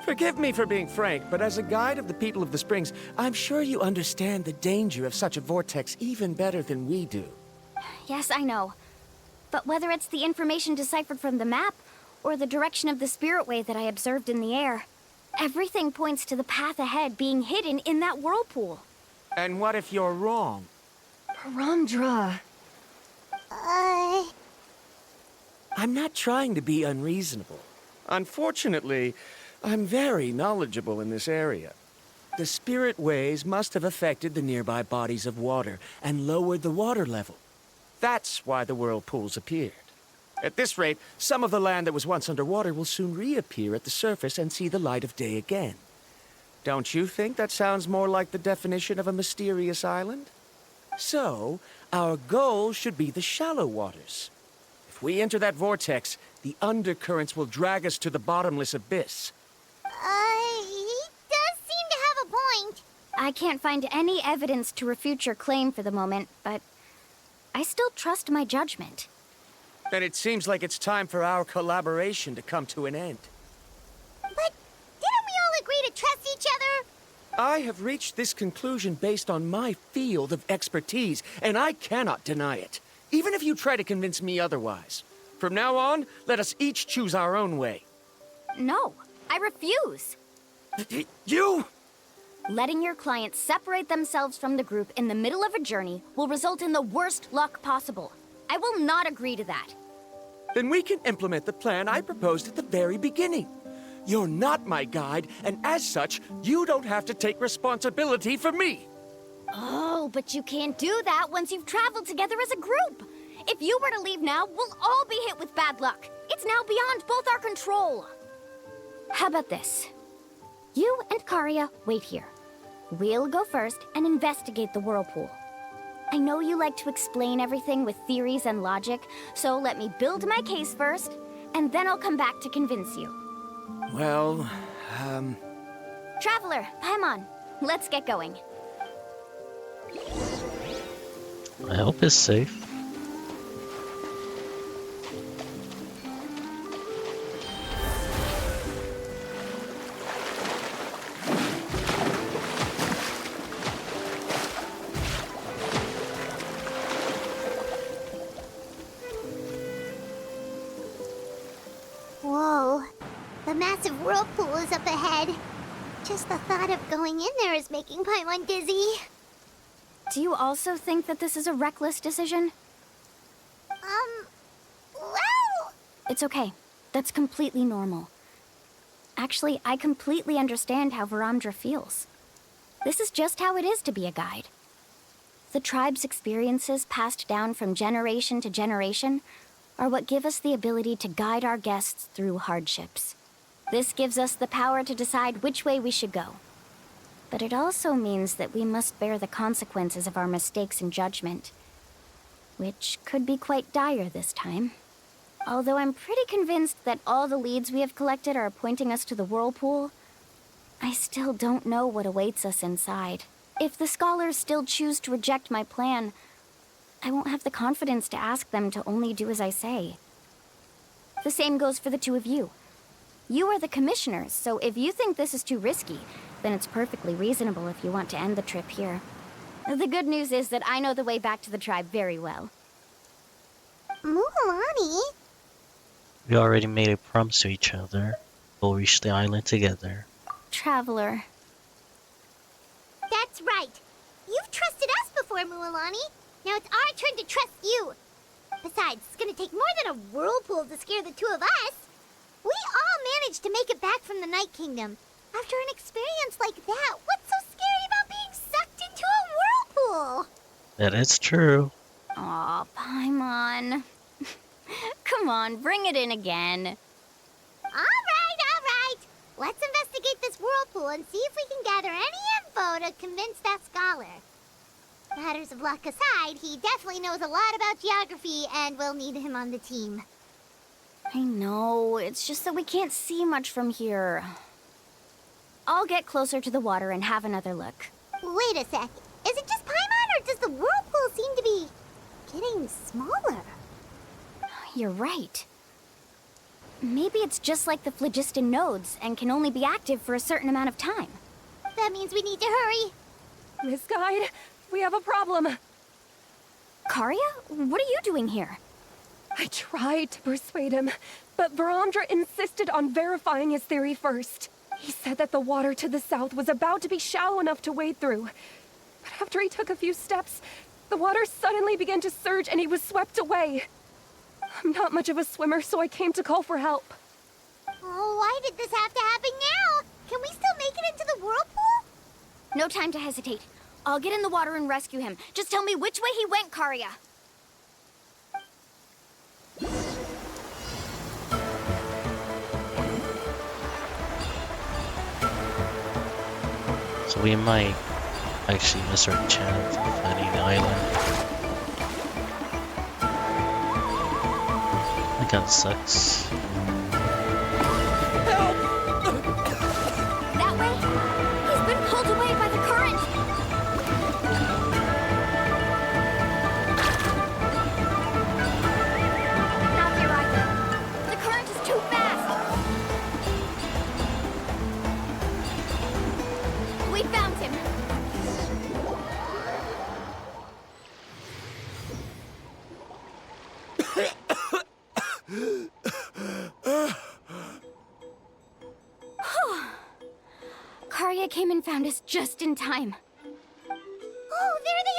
Forgive me for being frank, but as a guide of the people of the Springs, I'm sure you understand the danger of such a vortex even better than we do. Yes, I know. But whether it's the information deciphered from the map, or the direction of the spirit way that I observed in the air, everything points to the path ahead being hidden in that whirlpool. And what if you're wrong? Ramdra. I'm not trying to be unreasonable. Unfortunately, I'm very knowledgeable in this area. The spirit ways must have affected the nearby bodies of water and lowered the water level. That's why the whirlpools appeared. At this rate, some of the land that was once underwater will soon reappear at the surface and see the light of day again. Don't you think that sounds more like the definition of a mysterious island? So, our goal should be the shallow waters. If we enter that vortex, the undercurrents will drag us to the bottomless abyss. He does seem to have a point. I can't find any evidence to refute your claim for the moment, but I still trust my judgment. Then it seems like it's time for our collaboration to come to an end. But didn't we all agree to trust each other? I have reached this conclusion based on my field of expertise, and I cannot deny it, even if you try to convince me otherwise. From now on, let us each choose our own way. No, I refuse. You! Letting your clients separate themselves from the group in the middle of a journey will result in the worst luck possible. I will not agree to that. Then we can implement the plan I proposed at the very beginning. You're not my guide, and as such, you don't have to take responsibility for me. Oh, but you can't do that once you've traveled together as a group. If you were to leave now, we'll all be hit with bad luck. It's now beyond both our control. How about this? You and Karia wait here. We'll go first and investigate the whirlpool. I know you like to explain everything with theories and logic, so let me build my case first, and then I'll come back to convince you. Well, Traveler, Paimon, let's get going. I hope it's safe. Whoa. The massive whirlpool is up ahead. Just the thought of going in there is making Paimon dizzy. Do you also think that this is a reckless decision? Well... It's okay. That's completely normal. Actually, I completely understand how Varamdra feels. This is just how it is to be a guide. The tribe's experiences passed down from generation to generation are what give us the ability to guide our guests through hardships. This gives us the power to decide which way we should go. But it also means that we must bear the consequences of our mistakes in judgment, which could be quite dire this time. Although I'm pretty convinced that all the leads we have collected are pointing us to the whirlpool, I still don't know what awaits us inside. If the scholars still choose to reject my plan, I won't have the confidence to ask them to only do as I say. The same goes for the two of you. You are the commissioners, so if you think this is too risky, then it's perfectly reasonable if you want to end the trip here. The good news is that I know the way back to the tribe very well. Mualani? We already made a promise to each other. We'll reach the island together. Traveler. That's right. You've trusted us before, Mualani. Now it's our turn to trust you. Besides, it's gonna take more than a whirlpool to scare the two of us. We all managed to make it back from the Night Kingdom. After an experience like that, what's so scary about being sucked into a whirlpool? That is true. Aw, Paimon. Come on, bring it in again. All right. Let's investigate this whirlpool and see if we can gather any info to convince that scholar. Matters of luck aside, he definitely knows a lot about geography, and we'll need him on the team. I know, it's just that we can't see much from here. I'll get closer to the water and have another look. Wait a sec. Is it just Paimon, or does the whirlpool seem to be getting smaller? You're right. Maybe it's just like the phlogiston nodes and can only be active for a certain amount of time. That means we need to hurry. Miss Guide, we have a problem. Karia, what are you doing here? I tried to persuade him, but Varamdra insisted on verifying his theory first. He said that the water to the south was about to be shallow enough to wade through. But after he took a few steps, the water suddenly began to surge and he was swept away. I'm not much of a swimmer, so I came to call for help. Oh, why did this have to happen now? Can we still make it into the whirlpool? No time to hesitate. I'll get in the water and rescue him. Just tell me which way he went, Karia. So we might actually miss our chance of finding the island. That kinda sucks. That way? He's been pulled away by the current. Not here either. The current is too fast. We found him. Karia came and found us just in time. Oh, there they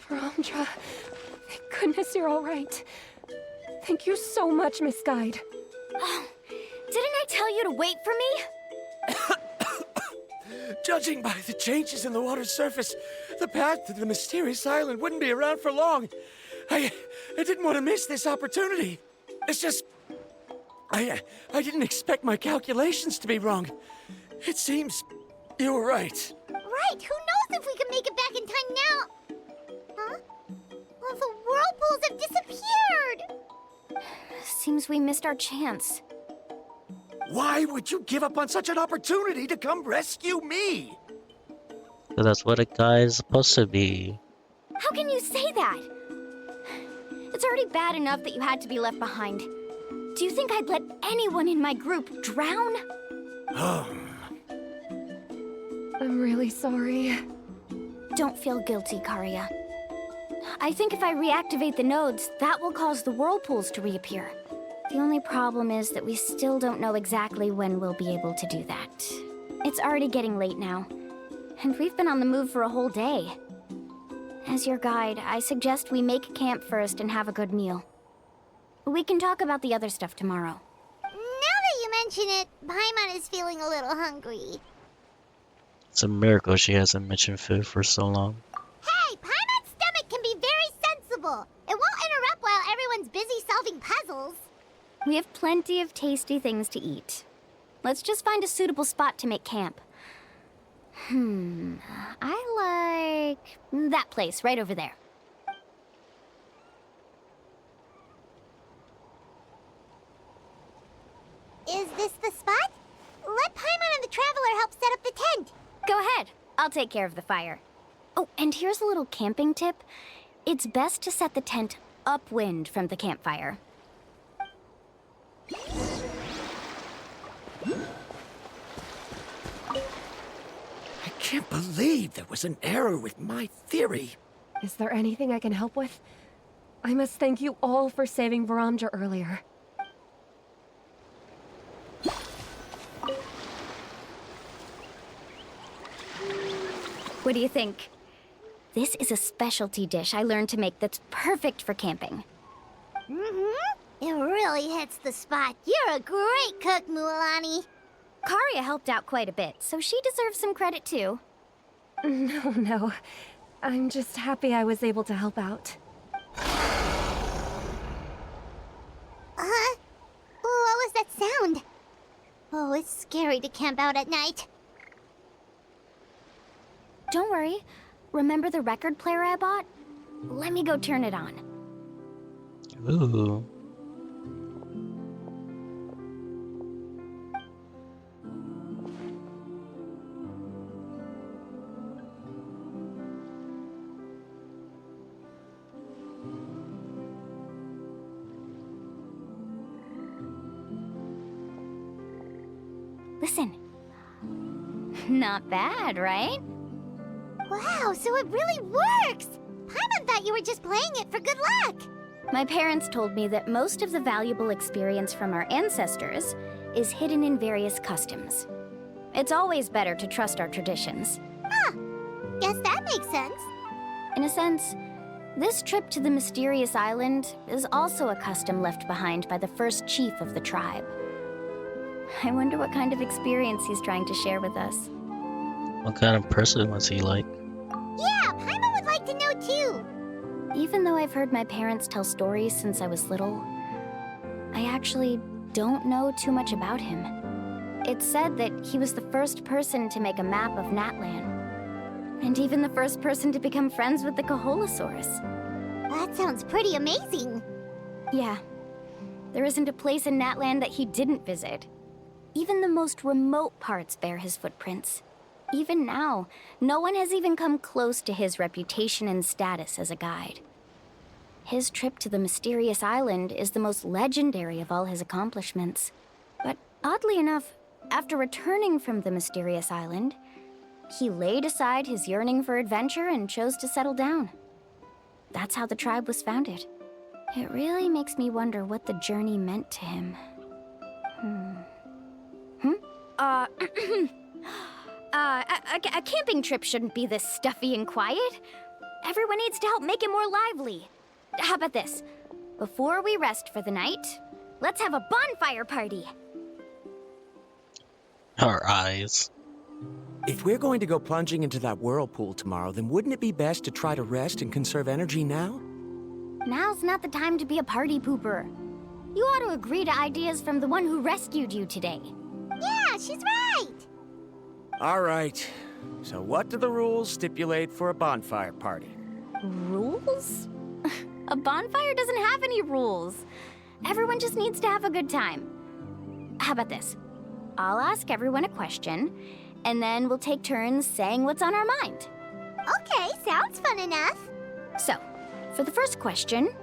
are! Varamdra, thank goodness you're all right. Thank you so much, Miss Guide. Oh, didn't I tell you to wait for me? Judging by the changes in the water's surface, the path to the mysterious island wouldn't be around for long. I didn't want to miss this opportunity. It's just... I didn't expect my calculations to be wrong. It seems you were right. Right, who knows if we can make it back in time now? Huh? Well, the whirlpools have disappeared! Seems we missed our chance. Why would you give up on such an opportunity to come rescue me? So that's what a guy is supposed to be. How can you say that? It's already bad enough that you had to be left behind. Do you think I'd let anyone in my group drown? I'm really sorry. Don't feel guilty, Karia. I think if I reactivate the nodes, that will cause the whirlpools to reappear. The only problem is that we still don't know exactly when we'll be able to do that. It's already getting late now, and we've been on the move for a whole day. As your guide, I suggest we make camp first and have a good meal. We can talk about the other stuff tomorrow. Now that you mention it, Paimon is feeling a little hungry. It's a miracle she hasn't mentioned food for so long. Hey, Paimon's stomach can be very sensible. It won't interrupt while everyone's busy solving puzzles. We have plenty of tasty things to eat. Let's just find a suitable spot to make camp. I like that place right over there. Is this the spot? Let Paimon and the Traveler help set up the tent. Go ahead. I'll take care of the fire. Oh, and here's a little camping tip. It's best to set the tent upwind from the campfire. I can't believe there was an error with my theory. Is there anything I can help with? I must thank you all for saving Varamja earlier. What do you think? This is a specialty dish I learned to make that's perfect for camping. It really hits the spot. You're a great cook, Mualani. Karia helped out quite a bit, so she deserves some credit too. No. I'm just happy I was able to help out. What was that sound? Oh, it's scary to camp out at night. Don't worry. Remember the record player I bought? Let me go turn it on. Ooh. Listen. Not bad, right? Wow, so it really works! Paimon thought you were just playing it for good luck! My parents told me that most of the valuable experience from our ancestors is hidden in various customs. It's always better to trust our traditions. Guess that makes sense. In a sense, this trip to the mysterious island is also a custom left behind by the first chief of the tribe. I wonder what kind of experience he's trying to share with us. What kind of person was he like? Yeah, Paimon would like to know too. Even though I've heard my parents tell stories since I was little, I actually don't know too much about him. It's said that he was the first person to make a map of Natlan, and even the first person to become friends with the Kaholasaurus. That sounds pretty amazing. Yeah. There isn't a place in Natlan that he didn't visit. Even the most remote parts bear his footprints. Even now, no one has even come close to his reputation and status as a guide. His trip to the mysterious island is the most legendary of all his accomplishments. But oddly enough, after returning from the mysterious island, he laid aside his yearning for adventure and chose to settle down. That's how the tribe was founded. It really makes me wonder what the journey meant to him. A camping trip shouldn't be this stuffy and quiet. Everyone needs to help make it more lively. How about this? Before we rest for the night, let's have a bonfire party. Our eyes. If we're going to go plunging into that whirlpool tomorrow, then wouldn't it be best to try to rest and conserve energy now? Now's not the time to be a party pooper. You ought to agree to ideas from the one who rescued you today. Yeah, she's right. All right. So what do the rules stipulate for a bonfire party? Rules? A bonfire doesn't have any rules. Everyone just needs to have a good time. How about this? I'll ask everyone a question, and then we'll take turns saying what's on our mind. Okay, sounds fun enough. So, for the first question,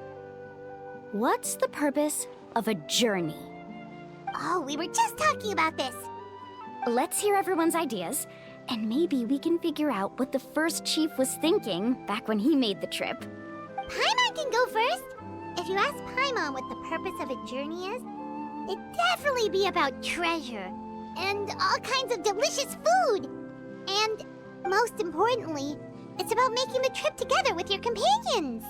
what's the purpose of a journey? Oh, we were just talking about this. Let's hear everyone's ideas, and maybe we can figure out what the first chief was thinking back when he made the trip. Paimon can go first. If you ask Paimon what the purpose of a journey is, it'd definitely be about treasure and all kinds of delicious food. And most importantly, it's about making the trip together with your companions.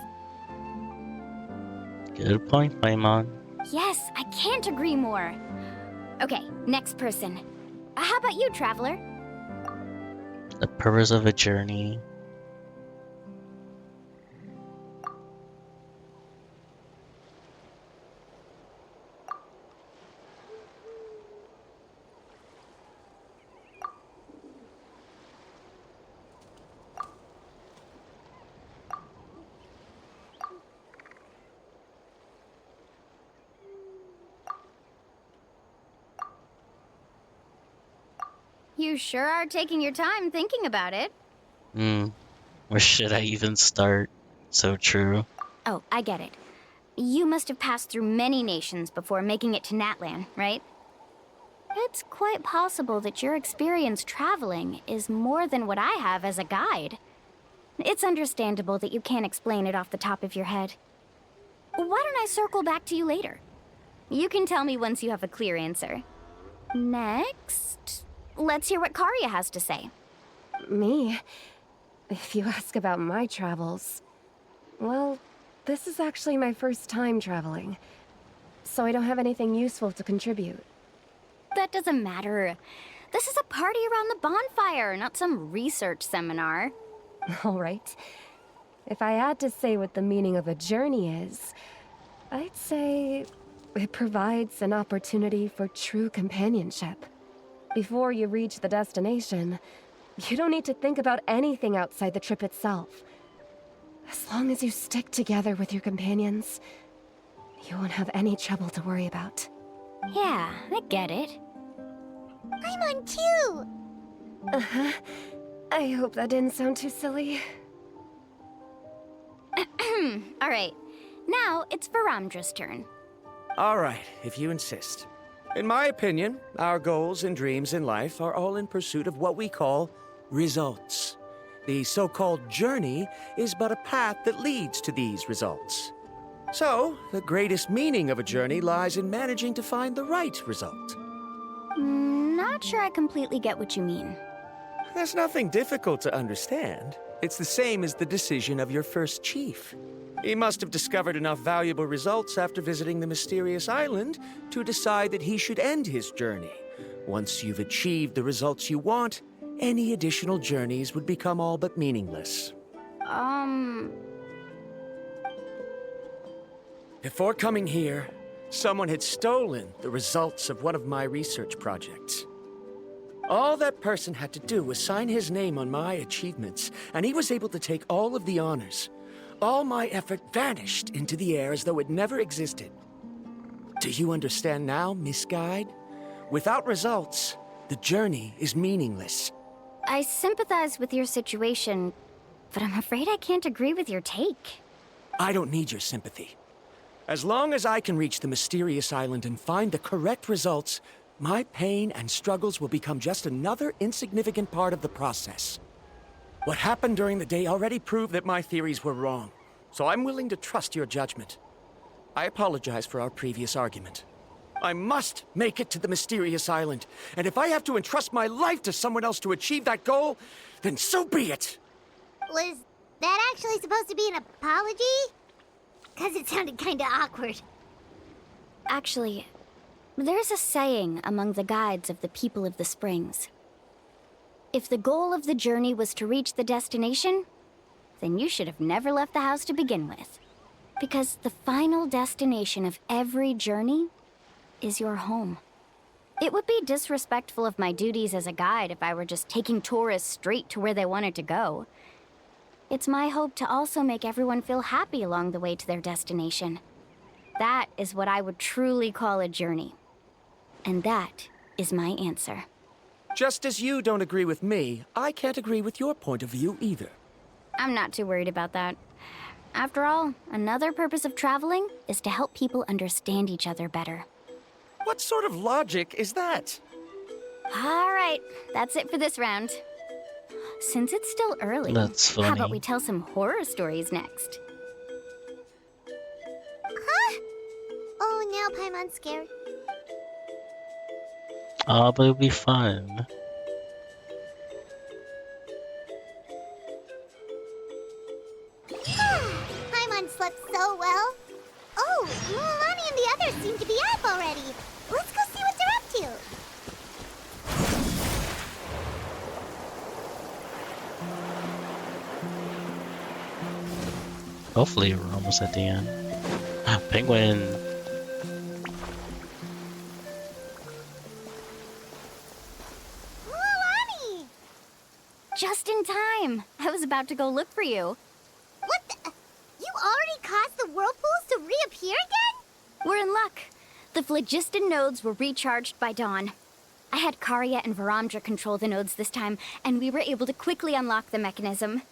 Good point, Paimon. Yes, I can't agree more. Okay, next person. How about you, Traveler? The purpose of a journey. You sure are taking your time thinking about it. Where should I even start? So true. Oh, I get it. You must have passed through many nations before making it to Natlan, right? It's quite possible that your experience traveling is more than what I have as a guide. It's understandable that you can't explain it off the top of your head. Why don't I circle back to you later? You can tell me once you have a clear answer. Next, let's hear what Karya has to say. Me? If you ask about my travels... Well, this is actually my first time traveling, so I don't have anything useful to contribute. That doesn't matter. This is a party around the bonfire, not some research seminar. All right. If I had to say what the meaning of a journey is, I'd say it provides an opportunity for true companionship. Before you reach the destination, you don't need to think about anything outside the trip itself. As long as you stick together with your companions, you won't have any trouble to worry about. Yeah, I get it. I'm on too! Uh-huh. I hope that didn't sound too silly. All right, now it's Varamdra's turn. All right, if you insist. In my opinion, our goals and dreams in life are all in pursuit of what we call results. The so-called journey is but a path that leads to these results. So, the greatest meaning of a journey lies in managing to find the right result. Not sure I completely get what you mean. There's nothing difficult to understand. It's the same as the decision of your first chief. He must have discovered enough valuable results after visiting the mysterious island to decide that he should end his journey. Once you've achieved the results you want, any additional journeys would become all but meaningless. Before coming here, someone had stolen the results of one of my research projects. All that person had to do was sign his name on my achievements, and he was able to take all of the honors. All my effort vanished into the air as though it never existed. Do you understand now, Miss Guide? Without results, the journey is meaningless. I sympathize with your situation, but I'm afraid I can't agree with your take. I don't need your sympathy. As long as I can reach the mysterious island and find the correct results, my pain and struggles will become just another insignificant part of the process. What happened during the day already proved that my theories were wrong, so I'm willing to trust your judgment. I apologize for our previous argument. I must make it to the mysterious island, and if I have to entrust my life to someone else to achieve that goal, then so be it! Was that actually supposed to be an apology? Because it sounded kinda awkward. Actually, there's a saying among the guides of the people of the Springs. If the goal of the journey was to reach the destination, then you should have never left the house to begin with. Because the final destination of every journey is your home. It would be disrespectful of my duties as a guide if I were just taking tourists straight to where they wanted to go. It's my hope to also make everyone feel happy along the way to their destination. That is what I would truly call a journey. And that is my answer. Just as you don't agree with me, I can't agree with your point of view either. I'm not too worried about that. After all, another purpose of traveling is to help people understand each other better. What sort of logic is that? All right, that's it for this round. Since it's still early, That's funny. how about we tell some horror stories next? Huh? Oh, now Paimon's scared. Oh, but it'll be fun. Paimon slept so well. Oh, Mulan and the others seem to be up already. Let's go see what they're up to. Hopefully we're almost at the end. Penguin! Mulan! Just in time! I was about to go look for you. What the? You already caused the whirlpools to reappear again? We're in luck. The phlogiston nodes were recharged by dawn. I had Karya and Varamdra control the nodes this time, and we were able to quickly unlock the mechanism.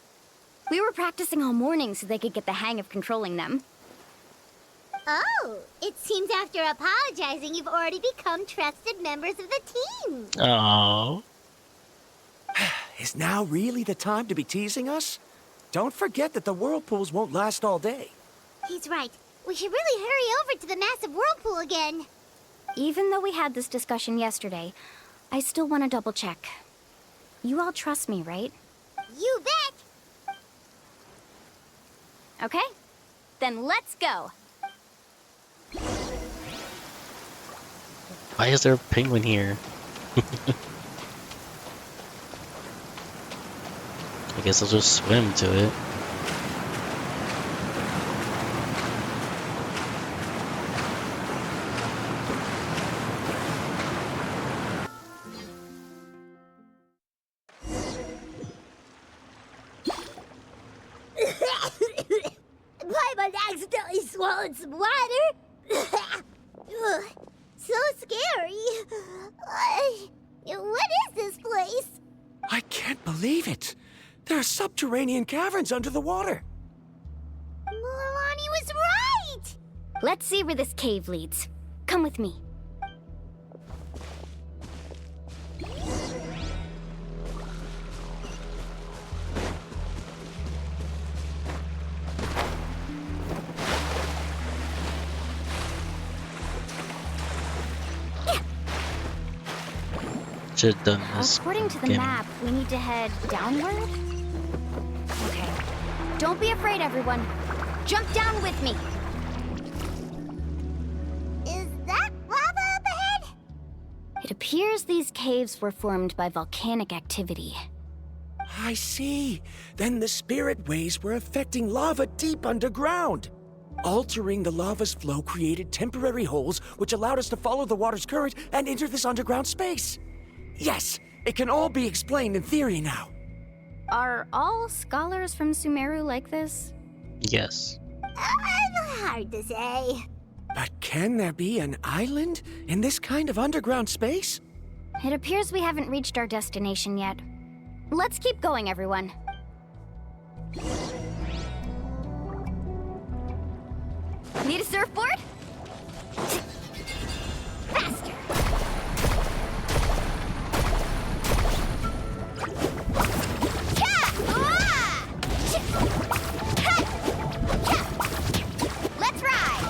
We were practicing all morning so they could get the hang of controlling them. Oh, it seems after apologizing, you've already become trusted members of the team. Oh. Is now really the time to be teasing us? Don't forget that the whirlpools won't last all day. He's right. We should really hurry over to the massive whirlpool again. Even though we had this discussion yesterday, I still want to double check. You all trust me, right? You bet! Okay, then let's go. Why is there a penguin here? I guess I'll just swim to it. Paimon accidentally swallowed some water. Ugh, so scary. What is this place? I can't believe it. There are subterranean caverns under the water. Mualani was right! Let's see where this cave leads. Come with me. Should have done this. According to the map, we need to head downward? Okay. Don't be afraid, everyone. Jump down with me. Is that lava up ahead? It appears these caves were formed by volcanic activity. I see. Then the spirit waves were affecting lava deep underground. Altering the lava's flow created temporary holes which allowed us to follow the water's current and enter this underground space. Yes, it can all be explained in theory now. Are all scholars from Sumeru like this? Yes. Hard to say. But can there be an island in this kind of underground space? It appears we haven't reached our destination yet. Let's keep going, everyone. Need a surfboard? Faster! Let's ride!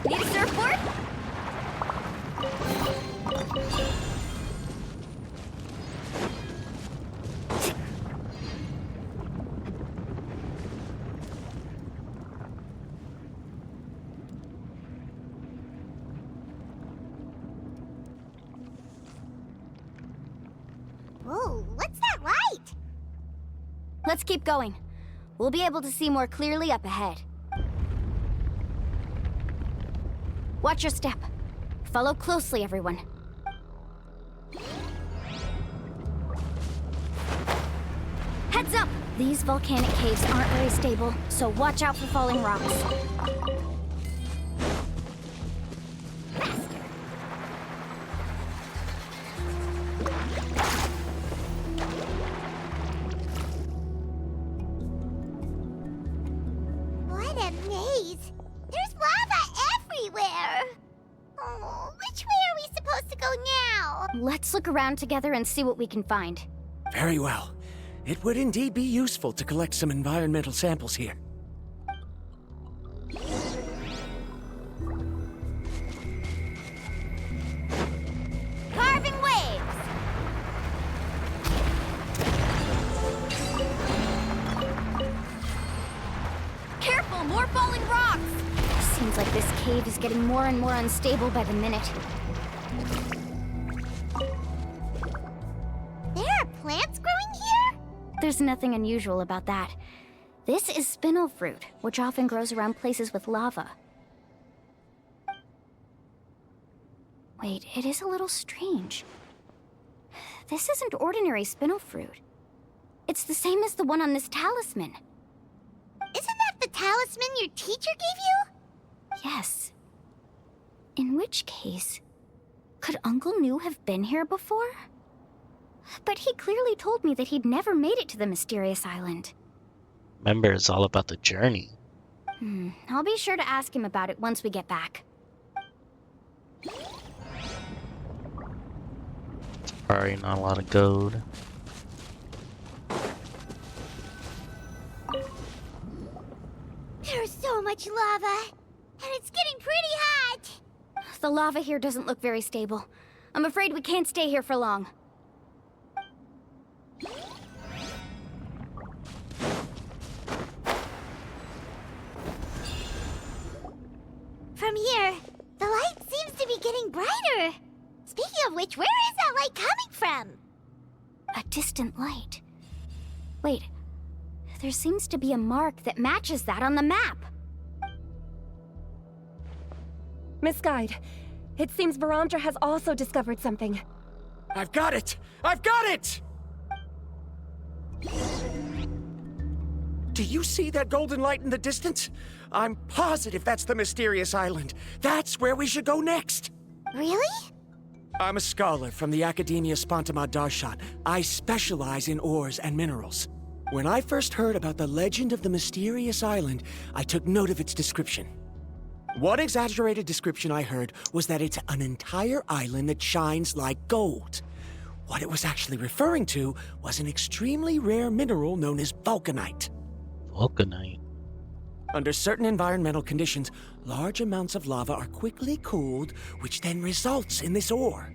Need a surfboard? Whoa, what's that light? Let's keep going. We'll be able to see more clearly up ahead. Watch your step. Follow closely, everyone. Heads up! These volcanic caves aren't very stable, so watch out for falling rocks. What a maze! There's lava everywhere! Oh, which way are we supposed to go now? Let's look around together and see what we can find. Very well. It would indeed be useful to collect some environmental samples here. Carving waves! Careful, more falling rocks! Seems like this cave is getting more and more unstable by the minute. There are plants growing here? There's nothing unusual about that. This is spinel fruit, which often grows around places with lava. Wait, it is a little strange. This isn't ordinary spinel fruit. It's the same as the one on this talisman. Isn't that the talisman your teacher gave you? Yes. In which case, could Uncle New have been here before? But he clearly told me that he'd never made it to the mysterious island. Remember, it's all about the journey. I'll be sure to ask him about it once we get back. Probably not a lot of gold. There's so much lava, and it's getting pretty hot. The lava here doesn't look very stable. I'm afraid we can't stay here for long. From here, the light seems to be getting brighter. Speaking of which, where is that light coming from? A distant light. Wait, there seems to be a mark that matches that on the map. Miss Guide, it seems Verandra has also discovered something. I've got it! I've got it! Do you see that golden light in the distance? I'm positive that's the mysterious island. That's where we should go next. Really? I'm a scholar from the Academia Spontima Darshan. I specialize in ores and minerals. When I first heard about the legend of the mysterious island, I took note of its description. One exaggerated description I heard was that it's an entire island that shines like gold. What it was actually referring to was an extremely rare mineral known as vulcanite. Vulcanite. Under certain environmental conditions, large amounts of lava are quickly cooled, which then results in this ore.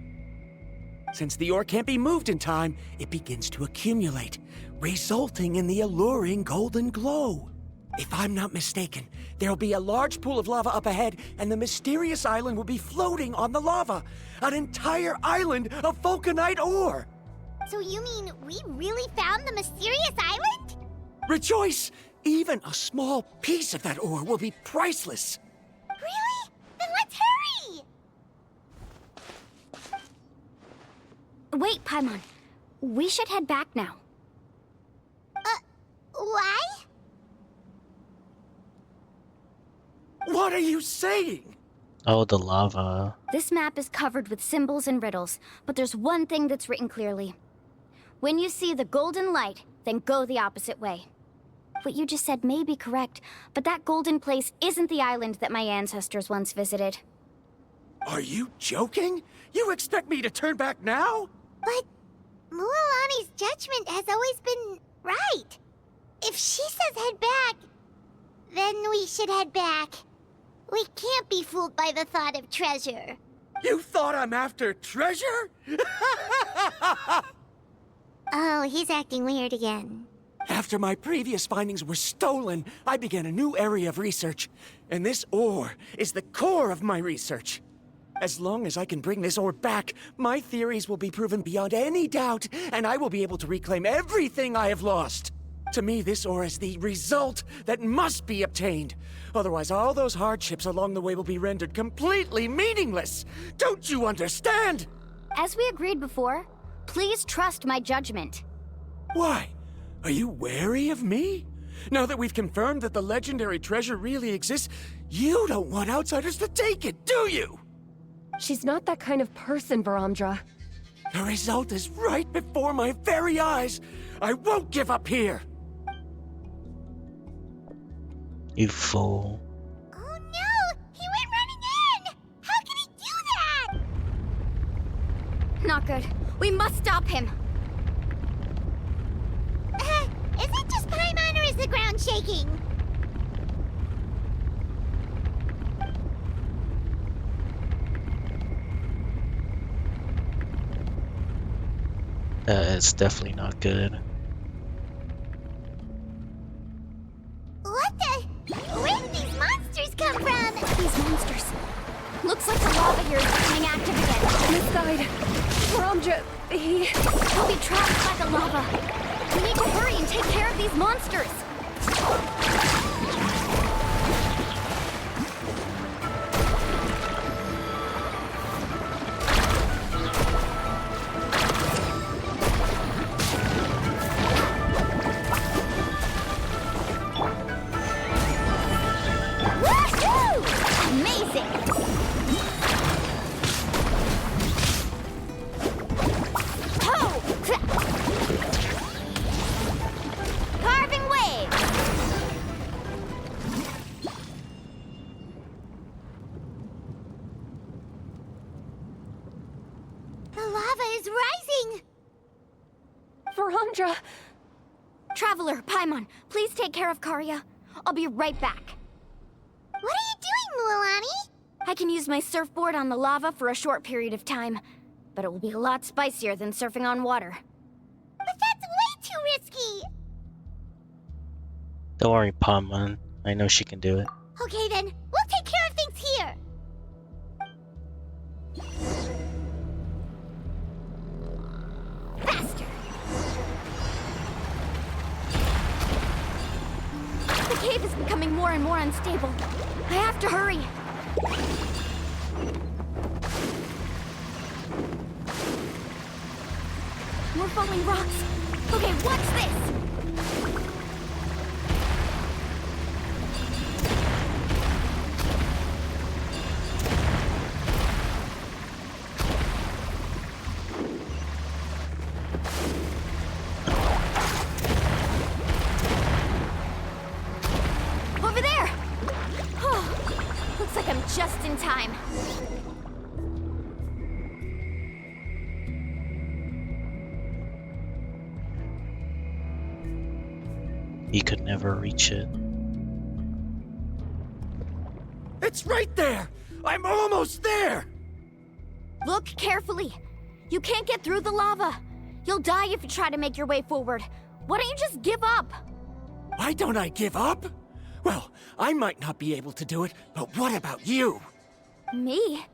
Since the ore can't be moved in time, it begins to accumulate, resulting in the alluring golden glow. If I'm not mistaken, there'll be a large pool of lava up ahead, and the mysterious island will be floating on the lava. An entire island of vulcanite ore! So you mean we really found the mysterious island? Rejoice! Even a small piece of that ore will be priceless. Really? Then let's hurry! Wait, Paimon. We should head back now. Why? What are you saying? Oh, the lava. This map is covered with symbols and riddles, but there's one thing that's written clearly. When you see the golden light, then go the opposite way. What you just said may be correct, but that golden place isn't the island that my ancestors once visited. Are you joking? You expect me to turn back now? But Mualani's judgment has always been right. If she says head back, then we should head back. We can't be fooled by the thought of treasure. You thought I'm after treasure? Oh, he's acting weird again. After my previous findings were stolen, I began a new area of research. And this ore is the core of my research. As long as I can bring this ore back, my theories will be proven beyond any doubt, and I will be able to reclaim everything I have lost. To me, this ore is the result that must be obtained. Otherwise, all those hardships along the way will be rendered completely meaningless. Don't you understand? As we agreed before, please trust my judgment. Why? Are you wary of me? Now that we've confirmed that the legendary treasure really exists, you don't want outsiders to take it, do you? She's not that kind of person, Verandra. The result is right before my very eyes. I won't give up here. You fool. Oh no! He went running in! How can he do that? Not good. We must stop him. Is it just Paimon or is the ground shaking? It's definitely not good. What the? Where did these monsters come from? These monsters. Looks like the lava here is becoming active again. Miss Guide, Verandra, He'll be trapped by the lava. We need to hurry and take care of these monsters. Verandra! Traveler, Paimon, please take care of Karya. I'll be right back. What are you doing, Mualani? I can use my surfboard on the lava for a short period of time, but it will be a lot spicier than surfing on water. But that's way too risky! Don't worry, Paimon. I know she can do it. Okay then, we'll take care of things here! Faster! The cave is becoming more and more unstable. I have to hurry. More falling rocks. Okay, watch this! Over there! Oh, looks like I'm just in time. He could never reach it. It's right there! I'm almost there! Look carefully. You can't get through the lava. You'll die if you try to make your way forward. Why don't you just give up? Why don't I give up? Well, I might not be able to do it, but what about you? Me?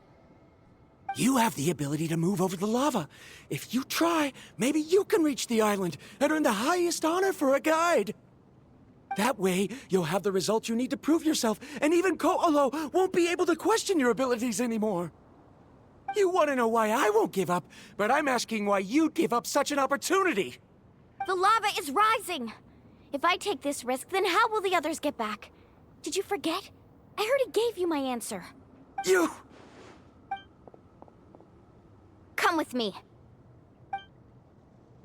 You have the ability to move over the lava. If you try, maybe you can reach the island and earn the highest honor for a guide. That way, you'll have the results you need to prove yourself, and even Ko'olo won't be able to question your abilities anymore. You want to know why I won't give up, but I'm asking why you'd give up such an opportunity. The lava is rising. If I take this risk, then how will the others get back? Did you forget? I already gave you my answer. You... Come with me.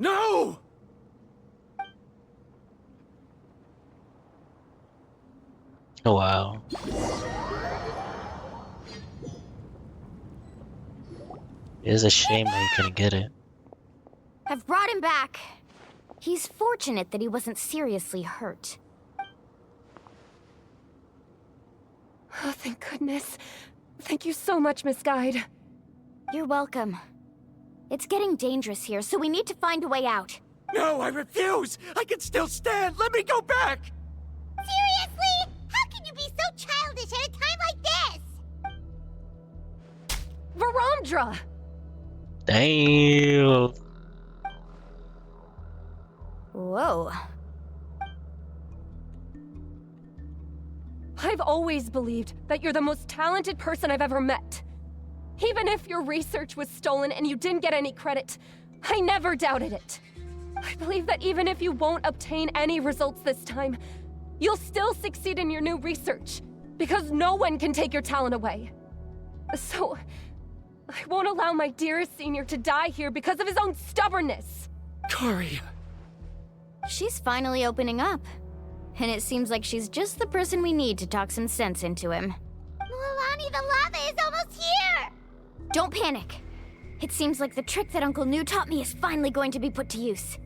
No! Oh, wow. It is a shame that he couldn't get it. I've brought him back. He's fortunate that he wasn't seriously hurt. Oh, thank goodness. Thank you so much, Miss Guide. You're welcome. It's getting dangerous here, so we need to find a way out. No, I refuse! I can still stand! Let me go back! Seriously? How can you be so childish at a time like this? Verandra! Damn. Whoa. I've always believed that you're the most talented person I've ever met. Even if your research was stolen and you didn't get any credit, I never doubted it. I believe that even if you won't obtain any results this time, you'll still succeed in your new research, because no one can take your talent away. So, I won't allow my dearest senior to die here because of his own stubbornness. Karya. She's finally opening up. And it seems like she's just the person we need to talk some sense into him. Mualani, the lava is almost here! Don't panic. It seems like the trick that Uncle Nu taught me is finally going to be put to use.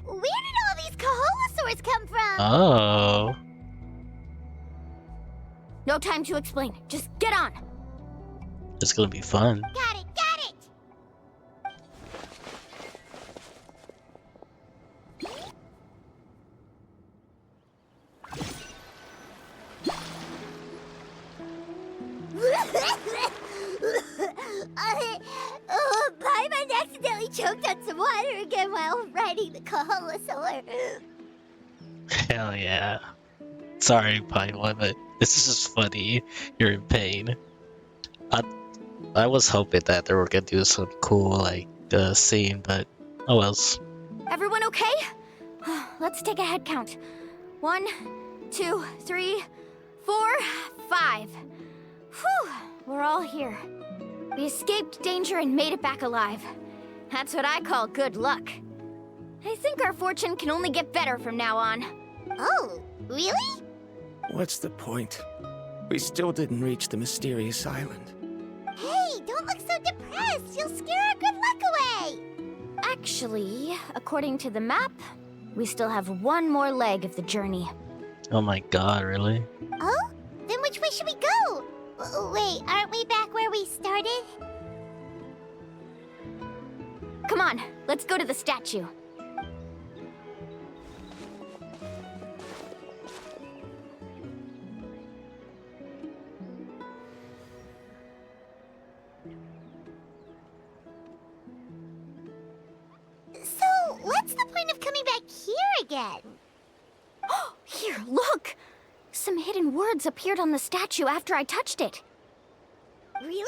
Where did all these Kaholosaurs come from? Oh. No time to explain. Just get on. It's gonna be fun. Got it, got it! Paimon accidentally choked on some water again while riding the Kaholosaur. Hell yeah. Sorry, Paimon, but this is just funny. You're in pain. I was hoping that they were gonna do some cool, like, scene, but oh well. Everyone okay? Let's take a head count. 1, 2, 3, 4, 5. Whew, we're all here. We escaped danger and made it back alive. That's what I call good luck. I think our fortune can only get better from now on. Oh, really? What's the point? We still didn't reach the mysterious island. Hey, don't look so depressed. You'll scare our good luck away. Actually, according to the map, we still have one more leg of the journey. Oh my god, really? Oh? Then which way should we go? Wait, aren't we back where we started? Come on, let's go to the statue. So, what's the point of coming back here again? Here, look! Some hidden words appeared on the statue after I touched it. Really?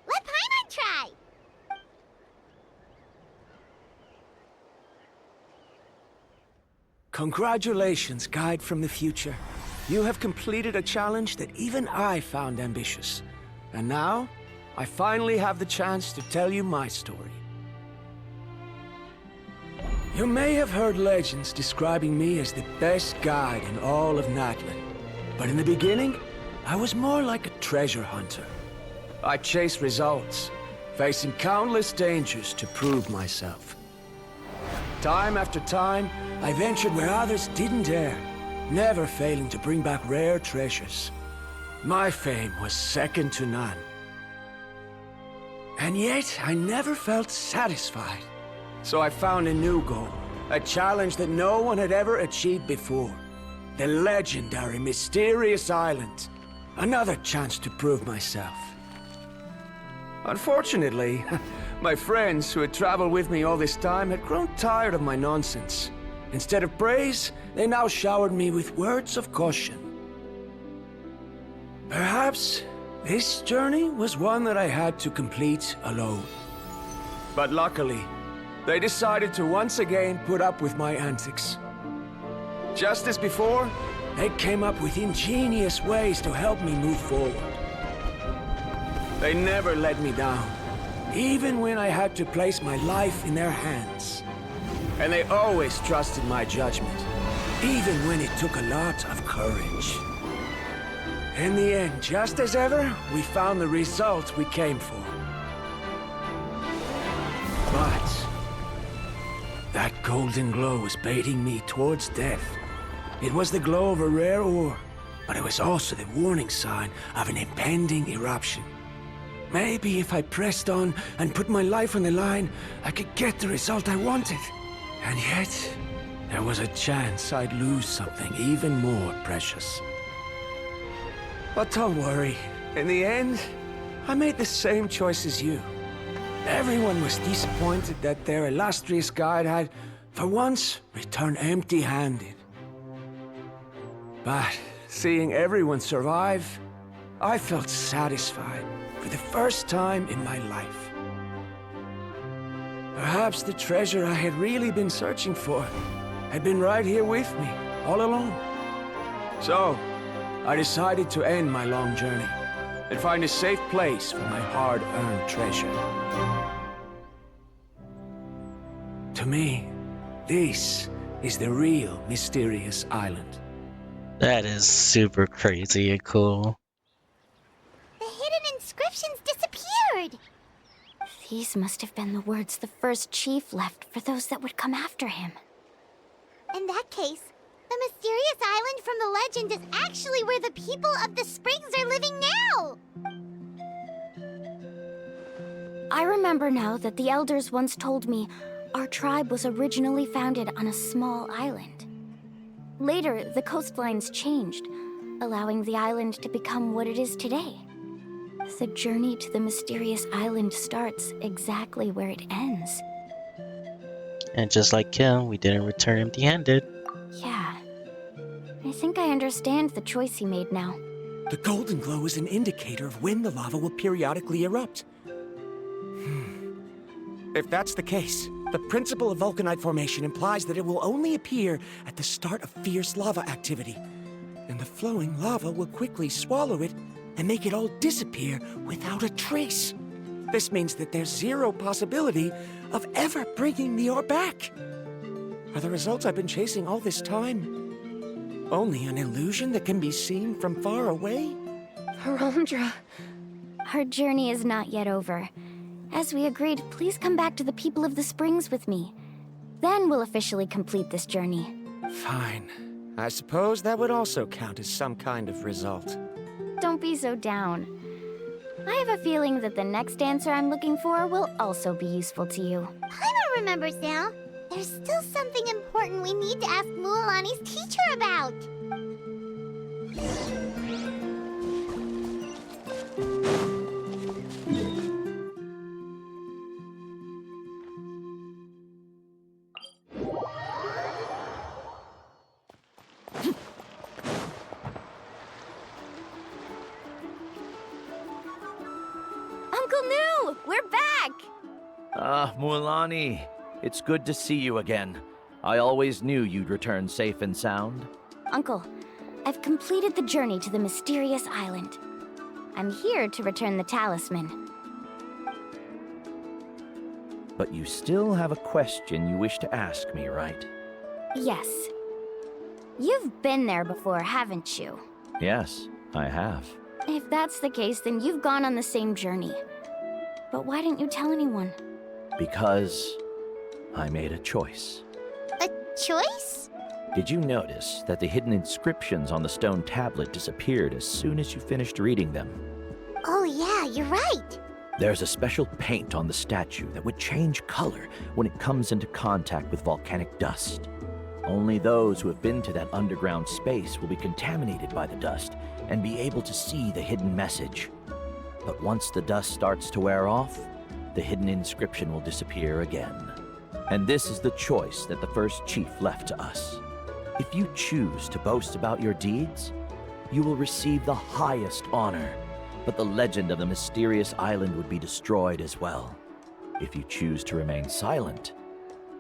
Let Paimon try. Congratulations, Guide from the Future. You have completed a challenge that even I found ambitious. And now, I finally have the chance to tell you my story. You may have heard legends describing me as the best guide in all of Natlan. But in the beginning, I was more like a treasure hunter. I chased results, facing countless dangers to prove myself. Time after time, I ventured where others didn't dare, never failing to bring back rare treasures. My fame was second to none. And yet, I never felt satisfied. So I found a new goal, a challenge that no one had ever achieved before. The legendary Mysterious Island. Another chance to prove myself. Unfortunately, my friends who had traveled with me all this time had grown tired of my nonsense. Instead of praise, they now showered me with words of caution. Perhaps this journey was one that I had to complete alone. But luckily, they decided to once again put up with my antics. Just as before, they came up with ingenious ways to help me move forward. They never let me down, even when I had to place my life in their hands. And they always trusted my judgment, even when it took a lot of courage. In the end, just as ever, we found the result we came for. But that golden glow was baiting me towards death. It was the glow of a rare ore, but it was also the warning sign of an impending eruption. Maybe if I pressed on and put my life on the line, I could get the result I wanted. And yet, there was a chance I'd lose something even more precious. But don't worry. In the end, I made the same choice as you. Everyone was disappointed that their illustrious guide had, for once, returned empty-handed. But seeing everyone survive, I felt satisfied for the first time in my life. Perhaps the treasure I had really been searching for had been right here with me, all along. So, I decided to end my long journey and find a safe place for my hard-earned treasure. To me, this is the real Mysterious Island. That is super crazy and cool. The hidden inscriptions disappeared! These must have been the words the first chief left for those that would come after him. In that case, the mysterious island from the legend is actually where the people of the springs are living now! I remember now that the elders once told me our tribe was originally founded on a small island. Later, the coastlines changed, allowing the island to become what it is today. The journey to the mysterious island starts exactly where it ends. And just like him, we didn't return empty-handed. Yeah. I think I understand the choice he made now. The golden glow is an indicator of when the lava will periodically erupt. If that's the case, the principle of vulcanite formation implies that it will only appear at the start of fierce lava activity. And the flowing lava will quickly swallow it and make it all disappear without a trace. This means that there's zero possibility of ever bringing the ore back. Are the results I've been chasing all this time Only an illusion that can be seen from far away? Ramdra. Our journey is not yet over. As we agreed, please come back to the People of the Springs with me. Then we'll officially complete this journey. Fine. I suppose that would also count as some kind of result. Don't be so down. I have a feeling that the next answer I'm looking for will also be useful to you. Paimon remembers now. There's still something important we need to ask Mualani's teacher about. Uncle New! We're back! Ah, Mualani. It's good to see you again. I always knew you'd return safe and sound. Uncle, I've completed the journey to the mysterious island. I'm here to return the talisman. But you still have a question you wish to ask me, right? Yes. You've been there before, haven't you? Yes, I have. If that's the case, then you've gone on the same journey. But why didn't you tell anyone? Because I made a choice. A choice? Did you notice that the hidden inscriptions on the stone tablet disappeared as soon as you finished reading them? Oh yeah, you're right. There's a special paint on the statue that would change color when it comes into contact with volcanic dust. Only those who have been to that underground space will be contaminated by the dust and be able to see the hidden message. But once the dust starts to wear off, the hidden inscription will disappear again. And this is the choice that the first chief left to us. If you choose to boast about your deeds, you will receive the highest honor, but the legend of the mysterious island would be destroyed as well. If you choose to remain silent,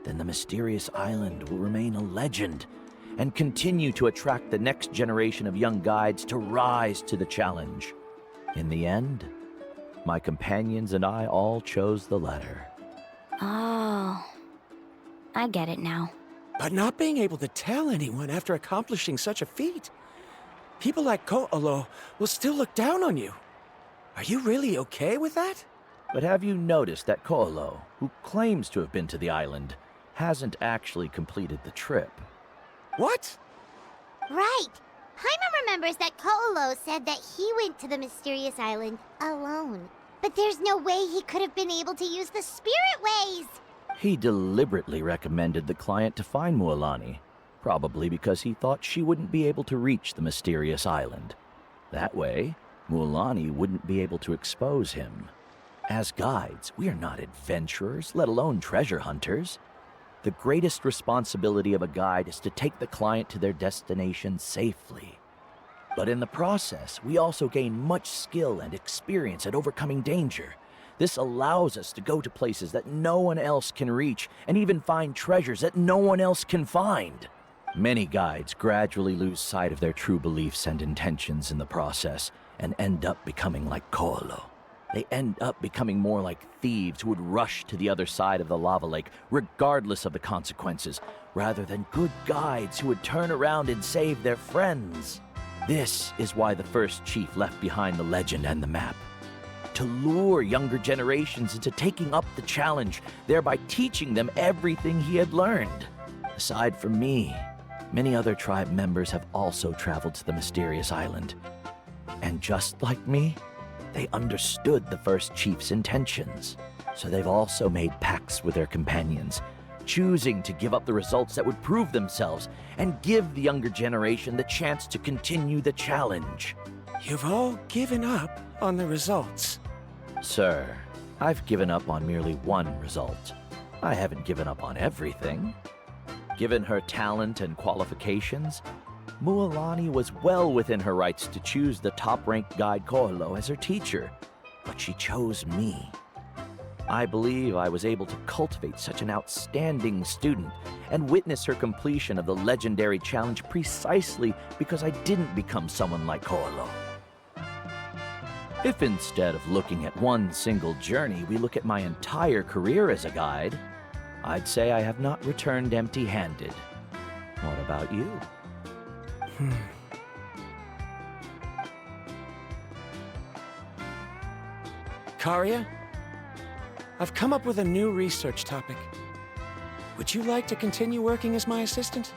then the mysterious island will remain a legend and continue to attract the next generation of young guides to rise to the challenge. In the end, my companions and I all chose the latter. Oh, I get it now. But not being able to tell anyone after accomplishing such a feat. People like Ko'olo will still look down on you. Are you really okay with that? But have you noticed that Ko'olo, who claims to have been to the island, hasn't actually completed the trip? What? Right. Paimon remembers that Ko'olo said that he went to the mysterious island alone. But there's no way he could have been able to use the spirit ways. He deliberately recommended the client to find Mualani, probably because he thought she wouldn't be able to reach the mysterious island. That way, Mualani wouldn't be able to expose him. As guides, we are not adventurers, let alone treasure hunters. The greatest responsibility of a guide is to take the client to their destination safely. But in the process, we also gain much skill and experience at overcoming danger. This allows us to go to places that no one else can reach, and even find treasures that no one else can find. Many guides gradually lose sight of their true beliefs and intentions in the process, and end up becoming like Ko'olo. They end up becoming more like thieves who would rush to the other side of the lava lake, regardless of the consequences, rather than good guides who would turn around and save their friends. This is why the first chief left behind the legend and the map. To lure younger generations into taking up the challenge, thereby teaching them everything he had learned. Aside from me, many other tribe members have also traveled to the mysterious island. And just like me, they understood the first chief's intentions. So they've also made pacts with their companions, choosing to give up the results that would prove themselves and give the younger generation the chance to continue the challenge. You've all given up on the results. Sir, I've given up on merely one result. I haven't given up on everything. Given her talent and qualifications, Mualani was well within her rights to choose the top-ranked guide Ko'olo as her teacher, but she chose me. I believe I was able to cultivate such an outstanding student and witness her completion of the legendary challenge precisely because I didn't become someone like Ko'olo. If instead of looking at one single journey, we look at my entire career as a guide, I'd say I have not returned empty-handed. What about you? Karia, I've come up with a new research topic. Would you like to continue working as my assistant?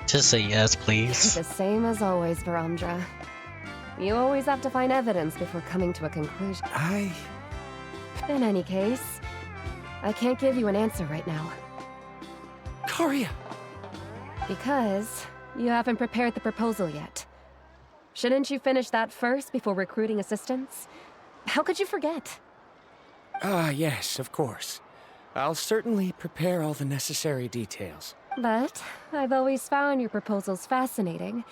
Just say yes, please. The same as always, Varamdra. You always have to find evidence before coming to a conclusion. In any case, I can't give you an answer right now. Karia! Because you haven't prepared the proposal yet. Shouldn't you finish that first before recruiting assistants? How could you forget? Ah, yes, of course. I'll certainly prepare all the necessary details. But I've always found your proposals fascinating,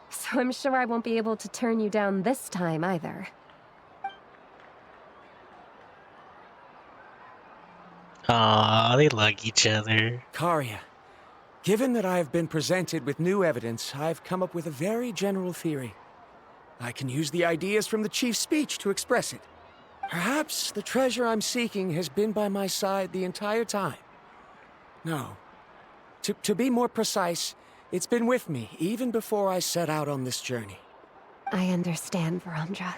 so I'm sure I won't be able to turn you down this time either. Aww, they like each other. Karia, given that I've been presented with new evidence, I've come up with a very general theory. I can use the ideas from the Chief's speech to express it. Perhaps the treasure I'm seeking has been by my side the entire time. No. To be more precise, it's been with me even before I set out on this journey. I understand, Varamdra.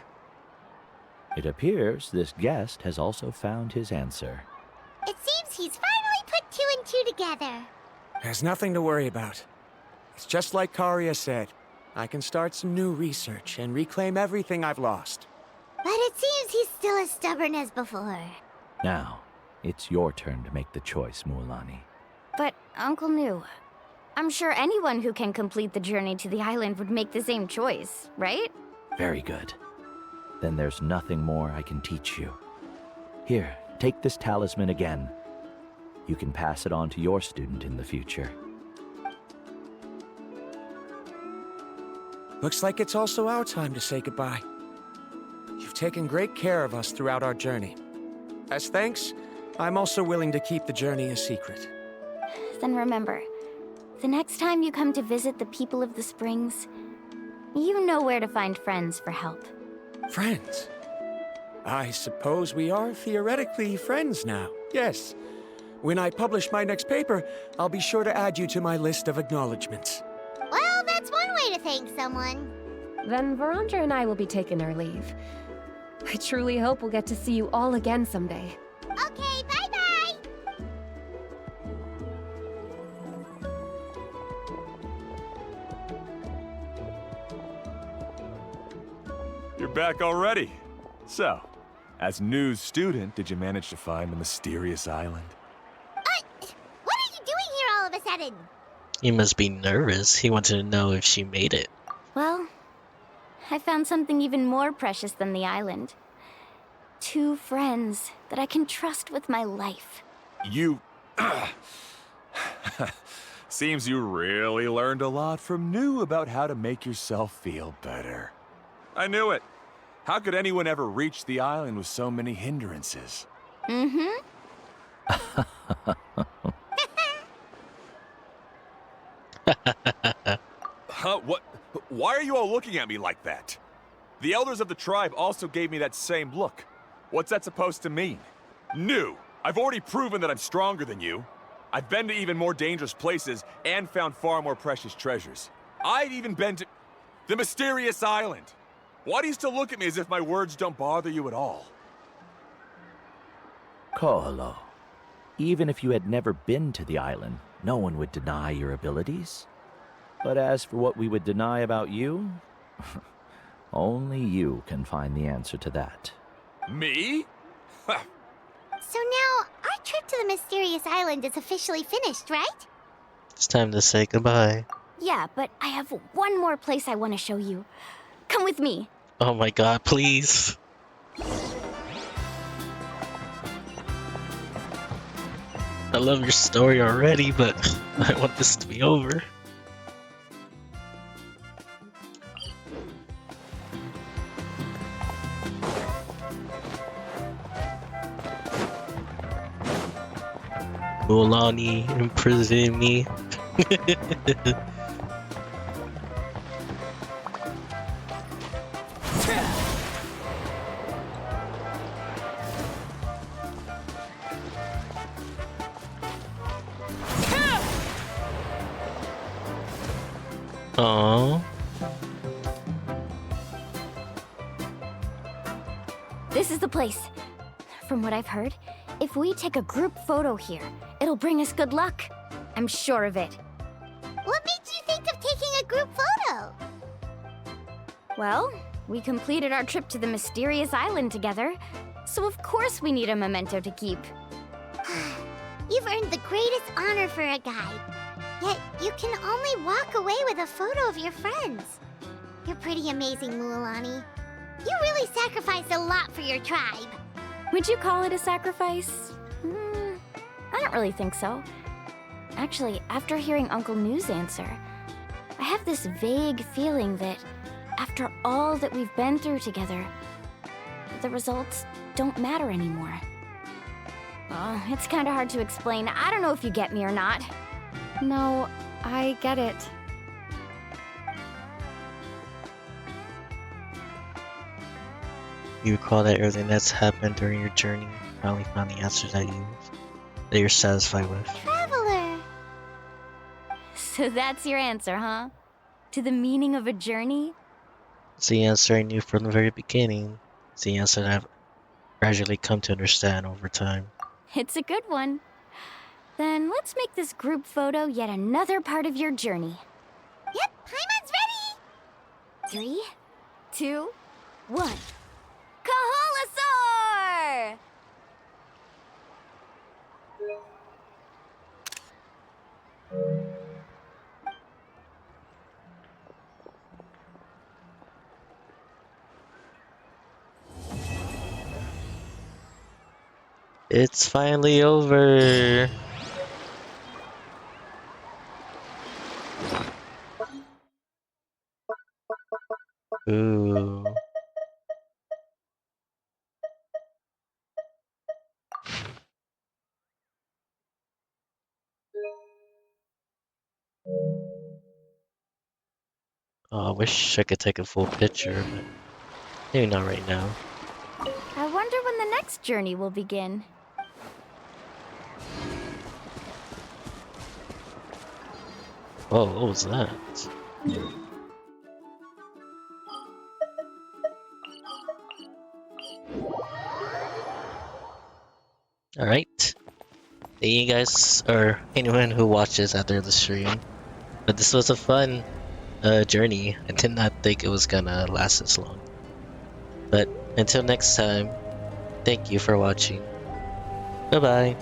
It appears this guest has also found his answer. It seems he's finally put two and two together. There's nothing to worry about. It's just like Karia said. I can start some new research and reclaim everything I've lost. But it seems he's still as stubborn as before. Now, it's your turn to make the choice, Mualani. But, Uncle Nu, I'm sure anyone who can complete the journey to the island would make the same choice, right? Very good. Then there's nothing more I can teach you. Here, take this talisman again. You can pass it on to your student in the future. Looks like it's also our time to say goodbye. You've taken great care of us throughout our journey. As thanks, I'm also willing to keep the journey a secret. Then remember, the next time you come to visit the people of the Springs, you know where to find friends for help. Friends? I suppose we are theoretically friends now, yes. When I publish my next paper, I'll be sure to add you to my list of acknowledgements. Well, that's one way to thank someone. Then Varamdra and I will be taking our leave. I truly hope we'll get to see you all again someday. Okay, bye-bye! You're back already. So, as news student, did you manage to find the mysterious island? What are you doing here all of a sudden? He must be nervous. He wanted to know if she made it. Well, I found something even more precious than the island. 2 friends that I can trust with my life. You... Seems you really learned a lot from New about how to make yourself feel better. I knew it. How could anyone ever reach the island with so many hindrances? Mm-hmm. Huh? What? Why are you all looking at me like that? The elders of the tribe also gave me that same look. What's that supposed to mean? New! I've already proven that I'm stronger than you. I've been to even more dangerous places and found far more precious treasures. I've even been to the mysterious island. Why do you still look at me as if my words don't bother you at all? Koholo, even if you had never been to the island, no one would deny your abilities. But as for what we would deny about you, only you can find the answer to that. Me? So now, our trip to the mysterious island is officially finished, right? It's time to say goodbye. Yeah, but I have one more place I want to show you. Come with me. Oh my god, please. I love your story already, but I want this to be over. Mualani imprisoning me. Aww. This is the place. From what I've heard, if we take a group photo here, it'll bring us good luck. I'm sure of it. What made you think of taking a group photo? Well, we completed our trip to the mysterious island together, so of course we need a memento to keep. You've earned the greatest honor for a guide. Yet, you can only walk away with a photo of your friends. You're pretty amazing, Mualani. You really sacrificed a lot for your tribe. Would you call it a sacrifice? I don't really think so. Actually, after hearing Uncle New's answer, I have this vague feeling that after all that we've been through together, the results don't matter anymore. Oh, it's kind of hard to explain. I don't know if you get me or not. No, I get it. You recall that everything that's happened during your journey finally found the answers that you're satisfied with. Traveler! So that's your answer, huh? To the meaning of a journey? It's the answer I knew from the very beginning. It's the answer that I've gradually come to understand over time. It's a good one. Then let's make this group photo yet another part of your journey. Yep, Paimon's ready! 3, 2, 1. Kaholasaur! It's finally over! Ooh. Oh, I wish I could take a full picture, but maybe not right now. I wonder when the next journey will begin. Whoa, what was that? Alright. Thank you guys, or anyone who watches after the stream. But this was a fun journey. I did not think it was gonna last this long. But until next time, thank you for watching. Bye bye.